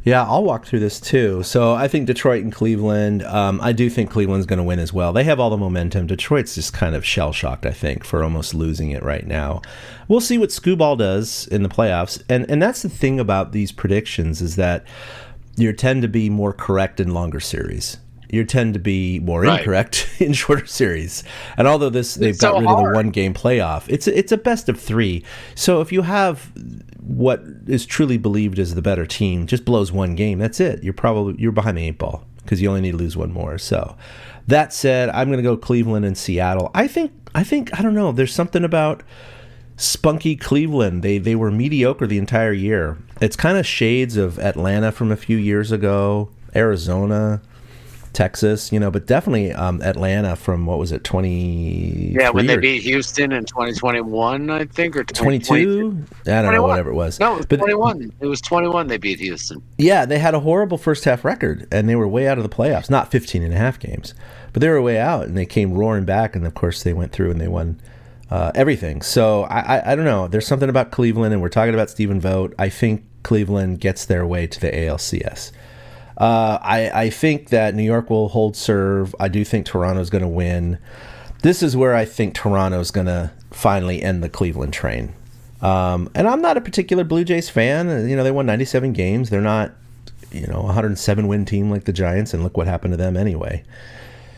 Yeah, I'll walk through this too. So I think Detroit and Cleveland, I do think Cleveland's going to win as well. They have all the momentum. Detroit's just kind of shell-shocked, I think, for almost losing it right now. We'll see what Scooball does in the playoffs. And that's the thing about these predictions, is that you tend to be more correct in longer series. You tend to be more incorrect in shorter series. And although they've got rid of the one-game playoff, it's a best of three. So if you have what is truly believed as the better team just blows one game, that's it. You're behind the eight ball because you only need to lose one more. So that said, I'm going to go Cleveland and Seattle. I think I don't know. There's something about spunky Cleveland. They were mediocre the entire year. It's kind of shades of Atlanta from a few years ago, Arizona, Texas, but definitely Atlanta from, what was it, 20? Yeah, when they beat Houston in 2021, I think, or 22? I don't know, whatever it was. No, it was 21. It was 21 they beat Houston. Yeah, they had a horrible first half record, and they were way out of the playoffs. Not 15 and a half games, but they were way out, and they came roaring back, and of course they went through and they won everything. So I don't know. There's something about Cleveland, and we're talking about Stephen Vogt. I think Cleveland gets their way to the ALCS. I think that New York will hold serve. I do think Toronto's going to win. This is where I think Toronto's going to finally end the Cleveland train. And I'm not a particular Blue Jays fan. They won 97 games. They're not, a 107-win team like the Giants, and look what happened to them anyway.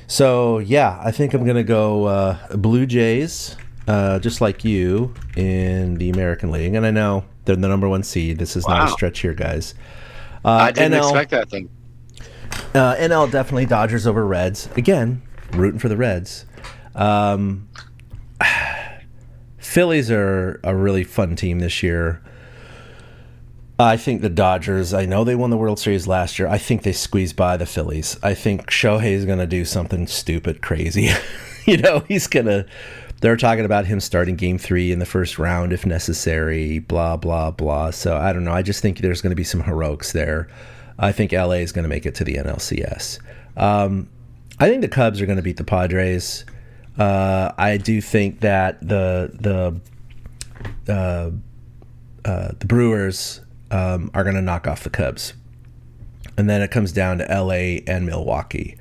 So, yeah, I think I'm going to go Blue Jays, just like you, in the American League. And I know they're the number one seed. This is not a stretch here, guys. I didn't expect that thing. NL, definitely Dodgers over Reds. Again, rooting for the Reds. Phillies are a really fun team this year. I think the Dodgers, I know they won the World Series last year. I think they squeezed by the Phillies. I think Shohei's going to do something stupid, crazy. He's going to... They're talking about him starting Game 3 in the first round if necessary, blah, blah, blah. So I don't know. I just think there's going to be some heroics there. I think LA is going to make it to the NLCS. I think the Cubs are going to beat the Padres. I do think that the Brewers are going to knock off the Cubs. And then it comes down to LA and Milwaukee.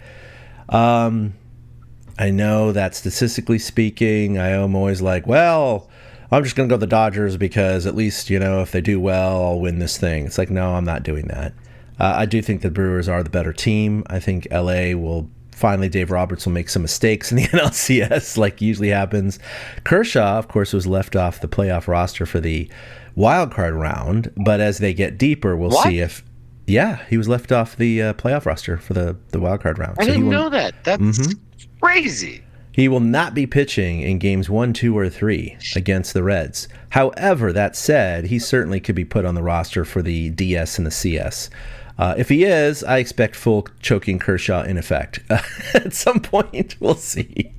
I know that statistically speaking, I am always like, well, I'm just going to go the Dodgers because at least, if they do well, I'll win this thing. It's like, no, I'm not doing that. I do think the Brewers are the better team. I think LA will finally, Dave Roberts will make some mistakes in the NLCS like usually happens. Kershaw, of course, was left off the playoff roster for the wild card round, but as they get deeper, we'll see if... Yeah, he was left off the playoff roster for the wild card round. I didn't know that. That's... crazy. He will not be pitching in games 1, 2, or 3 against the Reds. However, that said, he certainly could be put on the roster for the DS and the CS. If he is, I expect full choking Kershaw in effect. At some point, we'll see.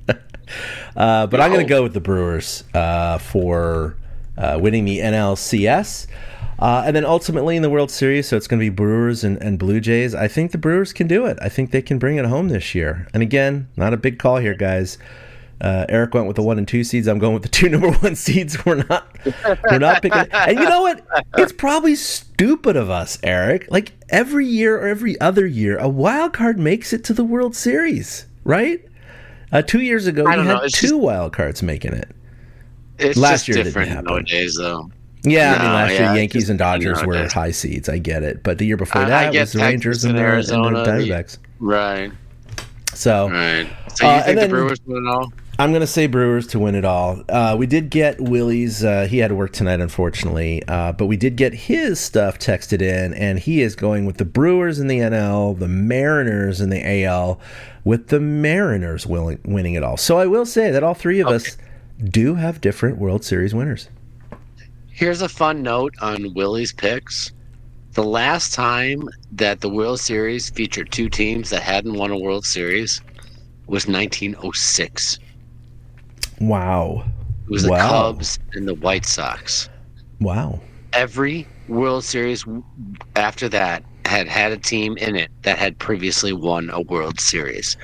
But I'm going to go with the Brewers for winning the NLCS. And then ultimately in the World Series, so it's going to be Brewers and Blue Jays. I think the Brewers can do it. I think they can bring it home this year. And again, not a big call here, guys. Eric went with the 1 and 2 seeds. I'm going with the 2 number 1 seeds. We're not picking. And you know what? It's probably stupid of us, Eric. Like every year or every other year, a wild card makes it to the World Series, right? 2 years ago, you had two wild cards making it. It's last just year different didn't happen. Nowadays, though. Yeah, I mean, last year Yankees and Dodgers were high seeds. I get it, but the year before that was the Rangers and the Diamondbacks. Right. So, so you think the Brewers win it all? I'm going to say Brewers to win it all. We did get Willie's. He had to work tonight, unfortunately, but we did get his stuff texted in, and he is going with the Brewers in the NL, the Mariners in the AL, with the Mariners winning it all. So I will say that all three of us do have different World Series winners. Here's a fun note on Willie's picks. The last time that the World Series featured two teams that hadn't won a World Series was 1906. Wow. It was the Cubs and the White Sox. Wow. Every World Series after that had a team in it that had previously won a World Series.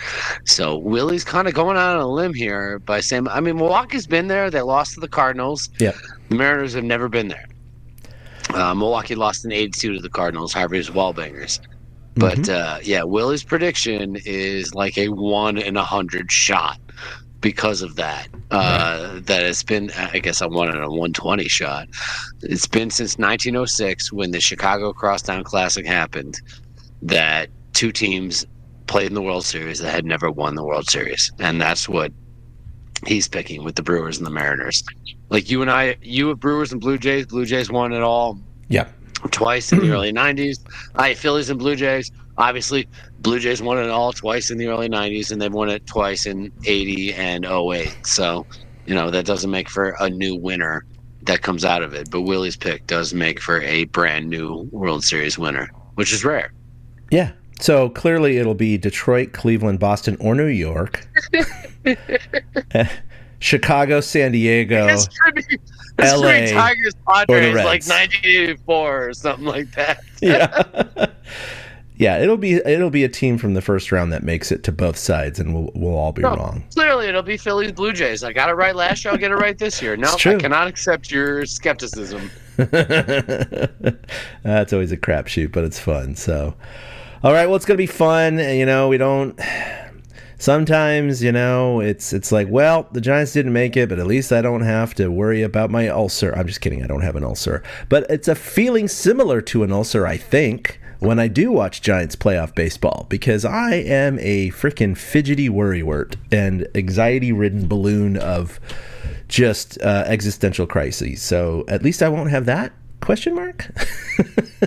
So Willie's kind of going out on a limb here by saying, I mean, Milwaukee's been there. They lost to the Cardinals. Yep. The Mariners have never been there. Milwaukee lost in 82 to the Cardinals, Harvey's Wallbangers. But, Willie's prediction is like a 1 in 100 shot because of that. That it's been, I guess, a 1 in a 120 shot. It's been since 1906 when the Chicago Crosstown Classic happened that two teams played in the World Series that had never won the World Series. And that's what he's picking with the Brewers and the Mariners. Like you and I, you have Brewers and Blue Jays. Blue Jays won it all. Yeah. Twice in the early 90s. I have Phillies and Blue Jays. Obviously, Blue Jays won it all twice in the early 90s, and they've won it twice in 80 and 08. So, that doesn't make for a new winner that comes out of it. But Willie's pick does make for a brand new World Series winner, which is rare. Yeah. So clearly it'll be Detroit, Cleveland, Boston, or New York. Chicago, San Diego, LA, Tigers, Padres, like 1984 or something like that. Yeah, it'll be a team from the first round that makes it to both sides, and we'll all be wrong. Clearly, it'll be Phillies, Blue Jays. I got it right last year. I'll get it right this year. No, I cannot accept your skepticism. That's always a crapshoot, but it's fun. So, all right, well, it's gonna be fun. We don't. Sometimes, it's like, well, the Giants didn't make it, but at least I don't have to worry about my ulcer. I'm just kidding. I don't have an ulcer. But it's a feeling similar to an ulcer, I think, when I do watch Giants playoff baseball, because I am a freaking fidgety worrywart and anxiety-ridden balloon of just existential crises. So at least I won't have that, question mark?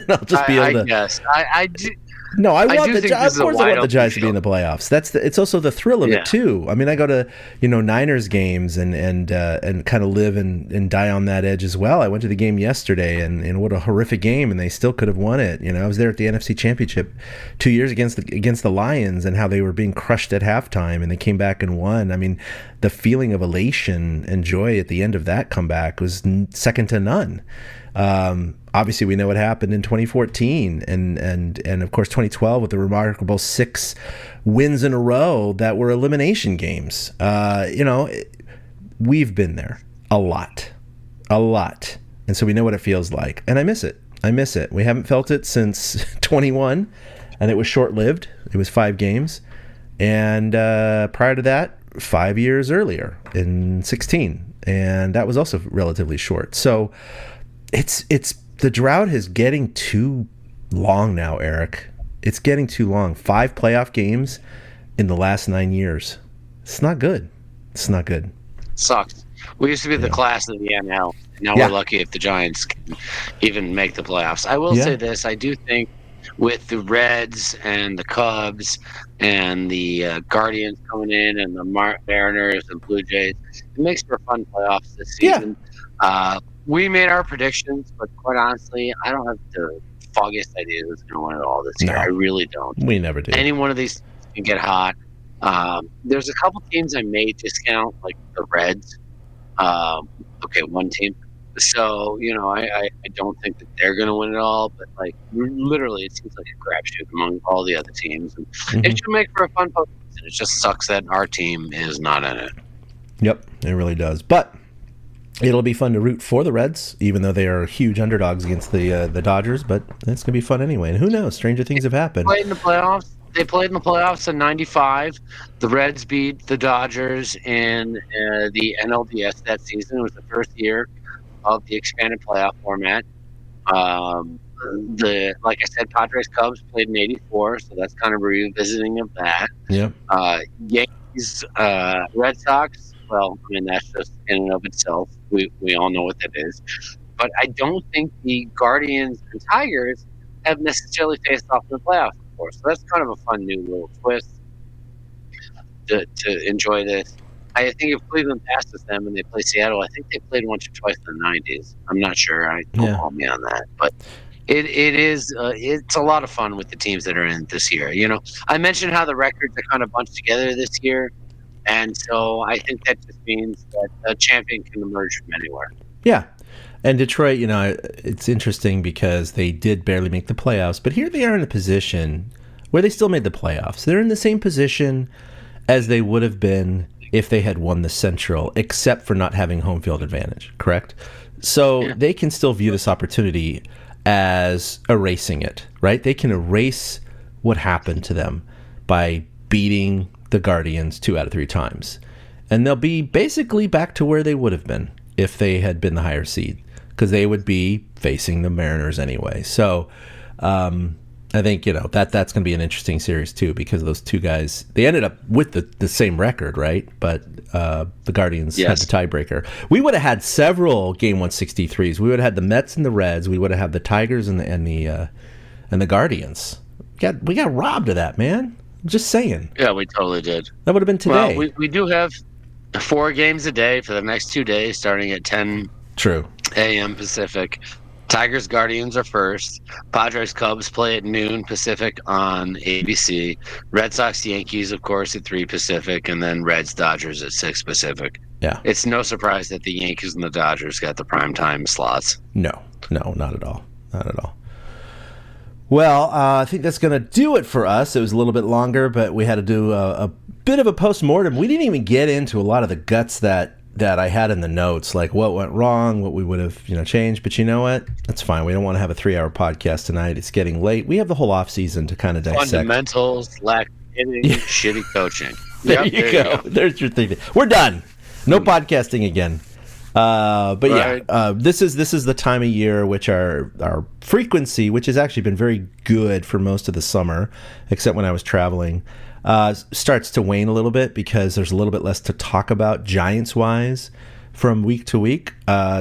I'll just be able to... Yes, I do... No, I want of course I want the Giants to be in the playoffs. It's also the thrill of it too. I mean, I go to Niners games and kind of live and die on that edge as well. I went to the game yesterday and what a horrific game, and they still could have won it. I was there at the NFC Championship 2 years against the Lions and how they were being crushed at halftime, and they came back and won. I mean, the feeling of elation and joy at the end of that comeback was second to none. Obviously, we know what happened in 2014 and of course 2012 with the remarkable 6 wins in a row that were elimination games. We've been there a lot, and so we know what it feels like. And I miss it. We haven't felt it since 21, and it was short-lived. It was 5 games, and prior to that, 5 years earlier in 16, and that was also relatively short. So it's the drought is getting too long now, Eric. It's getting too long. 5 playoff games in the last 9 years. It's not good. Sucks. We used to be the class of the NL. Now we're lucky if the Giants can even make the playoffs. I will say this. I do think with the Reds and the Cubs and the Guardians coming in and the Mariners and Blue Jays, it makes for fun playoffs this season. We made our predictions, but quite honestly, I don't have the foggiest idea who's going to win it all this year. I really don't. We never do. Any one of these can get hot. There's a couple teams I may discount, like the Reds. Okay, one team. So, I don't think that they're going to win it all, but literally it seems like a crapshoot among all the other teams. And it should make for a fun postseason. It just sucks that our team is not in it. Yep, it really does. But it'll be fun to root for the Reds, even though they are huge underdogs against the Dodgers, but it's going to be fun anyway. And who knows? Stranger things have happened. They played in the playoffs in 95. The Reds beat the Dodgers in the NLDS that season. It was the first year of the expanded playoff format. Like I said, Padres Cubs played in 84, so that's kind of a revisiting of that. Yeah. Yankees Red Sox, well, I mean, that's just in and of itself. We all know what that is. But I don't think the Guardians and Tigers have necessarily faced off in the playoffs before. So that's kind of a fun new little twist to enjoy this. I think if Cleveland passes them and they play Seattle, I think they played once or twice in the 90s. I'm not sure. Don't call me on that. But it's a lot of fun with the teams that are in this year. I mentioned how the records are kind of bunched together this year. And so I think that just means that a champion can emerge from anywhere. Yeah. And Detroit, it's interesting because they did barely make the playoffs, but here they are in a position where they still made the playoffs. They're in the same position as they would have been if they had won the Central, except for not having home field advantage, correct? So they can still view this opportunity as erasing it, right? They can erase what happened to them by beating the Guardians 2 out of 3 times. And they'll be basically back to where they would have been if they had been the higher seed, because they would be facing the Mariners anyway. So I think, that's going to be an interesting series too, because those two guys, they ended up with the same record, right? But the Guardians had the tiebreaker. We would have had several Game 163s. We would have had the Mets and the Reds. We would have had the Tigers and the Guardians. We got robbed of that, man. I'm just saying. Yeah, we totally did. That would have been today. Well, we do have 4 games a day for the next 2 days, starting at 10 a.m. Pacific. Tigers Guardians are first. Padres Cubs play at noon Pacific on ABC. Red Sox Yankees, of course, at 3 Pacific, and then Reds Dodgers at 6 Pacific. Yeah. It's no surprise that the Yankees and the Dodgers got the primetime slots. No, not at all. Not at all. Well, I think that's going to do it for us. It was a little bit longer, but we had to do a bit of a post-mortem. We didn't even get into a lot of the guts that I had in the notes, like what went wrong, what we would have changed. But you know what? That's fine. We don't want to have a 3-hour podcast tonight. It's getting late. We have the whole off season to kind of dissect. Fundamentals, lack of hitting, shitty coaching. There you go. There's your thing. We're done. No podcasting again. But right. This is the time of year which our frequency, which has actually been very good for most of the summer, except when I was traveling, starts to wane a little bit because there's a little bit less to talk about Giants-wise from week to week.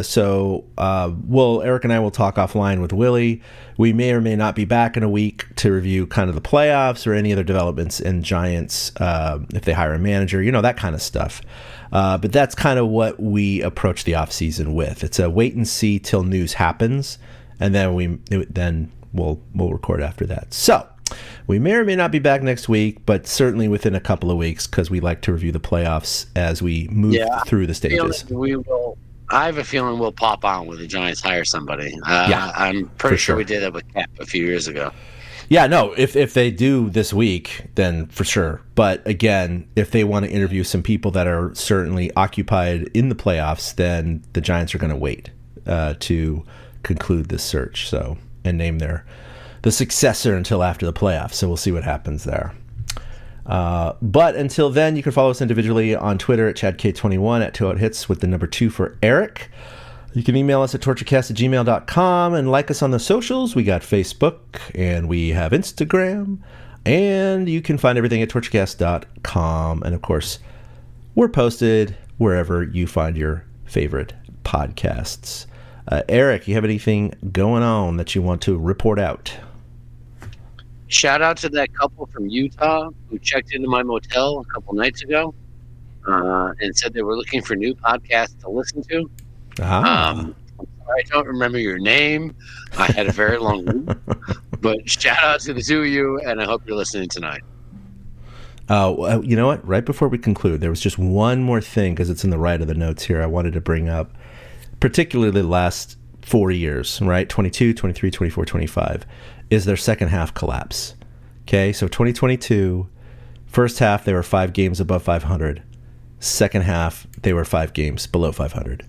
So Eric and I will talk offline with Willie. We may or may not be back in a week to review kind of the playoffs or any other developments in Giants, if they hire a manager, that kind of stuff. But that's kind of what we approach the offseason with. It's a wait and see till news happens, and then we'll record after that. So we may or may not be back next week, but certainly within a couple of weeks, because we like to review the playoffs as we move through the stages. I have a feeling we'll pop on with the Giants hire somebody. I'm pretty sure we did that with Cap a few years ago. Yeah, no, if they do this week, then for sure. But again, if they want to interview some people that are certainly occupied in the playoffs, then the Giants are going to wait to conclude this search, and name the successor until after the playoffs. So we'll see what happens there. But until then, you can follow us individually on Twitter at ChadK21, at 2OutHits with the number 2 for Eric. You can email us at torturecast@gmail.com and like us on the socials. We got Facebook and we have Instagram, and you can find everything at torturecast.com. And of course, we're posted wherever you find your favorite podcasts. Eric, you have anything going on that you want to report out? Shout out to that couple from Utah who checked into my motel a couple nights ago and said they were looking for new podcasts to listen to. I'm sorry, I don't remember your name. I had a very long week. But shout out to the two of you, and I hope you're listening tonight. You know what? Right before we conclude, there was just one more thing, because it's in the right of the notes here, I wanted to bring up, particularly the last 4 years, right? 22, 23, 24, 25, is their second half collapse. Okay, so 2022, first half, they were 5 games above 500. Second half, they were 5 games below 500.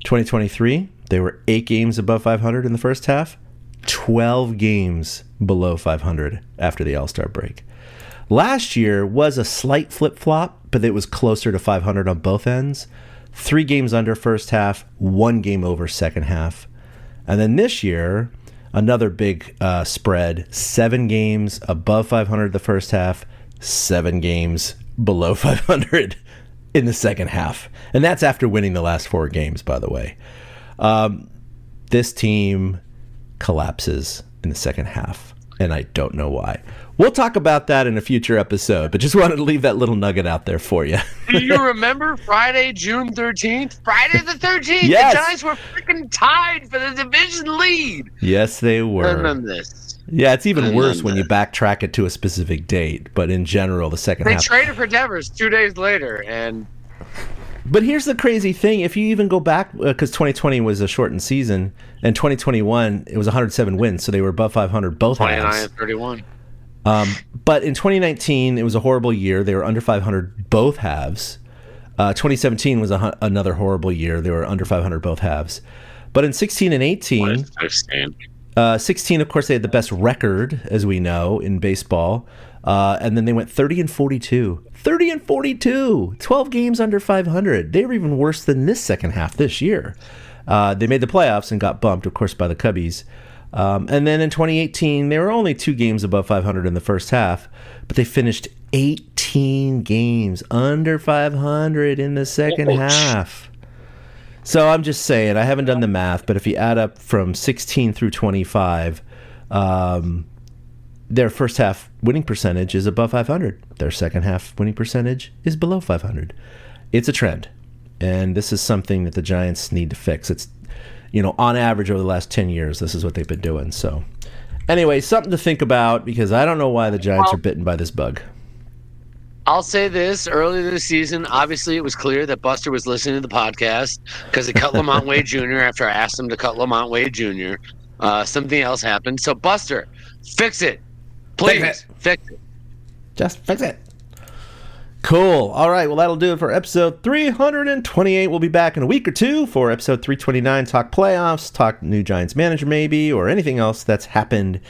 2023, they were 8 games above 500 in the first half, 12 games below 500 after the All-Star break. Last year was a slight flip-flop, but it was closer to 500 on both ends. 3 games under first half, 1 game over second half. And then this year, another big spread, 7 games above 500 the first half, 7 games below 500 in the second half. And that's after winning the last 4 games, by the way. This team collapses in the second half, and I don't know why. We'll talk about that in a future episode, but just wanted to leave that little nugget out there for you. Do you remember Friday, June 13th? Friday the 13th, Yes. The Giants were freaking tied for the division lead. Yes, they were. I remember this. Yeah, it's even worse when you backtrack it to a specific date, but in general, the second They half. traded for Devers 2 days later, and But here's the crazy thing. If you even go back, because 2020 was a shortened season, and 2021, it was 107 wins, so they were above 500 both 29 halves. and 31. But in 2019, it was a horrible year. They were under 500 both halves. 2017 was another horrible year. They were under 500 both halves. But in 16 and 18, 16, of course, they had the best record, as we know, in baseball. And then they went 30 and 42. 30 and 42. 12 games under 500. They were even worse than this second half this year. They made the playoffs and got bumped, of course, by the Cubbies. And then in 2018, they were only 2 games above 500 in the first half, but they finished 18 games under 500 in the second half. So I'm just saying, I haven't done the math, but if you add up from 16 through 25, their first half winning percentage is above 500. Their second half winning percentage is below 500. It's a trend, and this is something that the Giants need to fix. It's, on average over the last 10 years, this is what they've been doing. So anyway, something to think about, because I don't know why the Giants are bitten by this bug. I'll say this: earlier this season, obviously, it was clear that Buster was listening to the podcast because he cut Lamont Wade Jr. after I asked him to cut Lamont Wade Jr. Something else happened. So, Buster, fix it. Please, fix it. Just fix it. Cool. All right. Well, that'll do it for episode 328. We'll be back in a week or two for episode 329. Talk playoffs, talk new Giants manager maybe, or anything else that's happened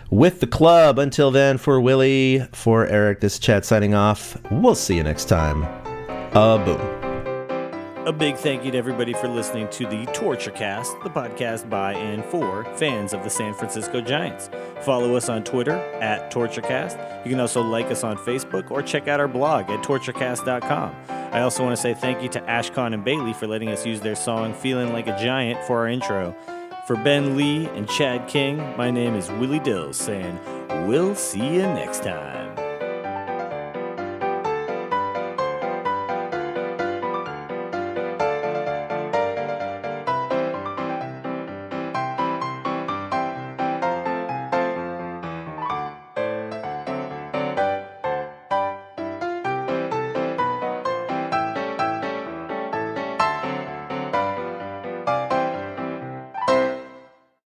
with the club. Until then, for Willie, for Eric, this is Chad signing off. We'll see you next time. Boom. A big thank you to everybody for listening to the Torture Cast, the podcast by and for fans of the San Francisco Giants. Follow us on Twitter at TortureCast. You can also like us on Facebook or check out our blog at torturecast.com. I also want to say thank you to Ashcon and Bailey for letting us use their song Feeling Like a Giant for our intro. For Ben Lee and Chad King, my name is Willie Dills saying, we'll see you next time.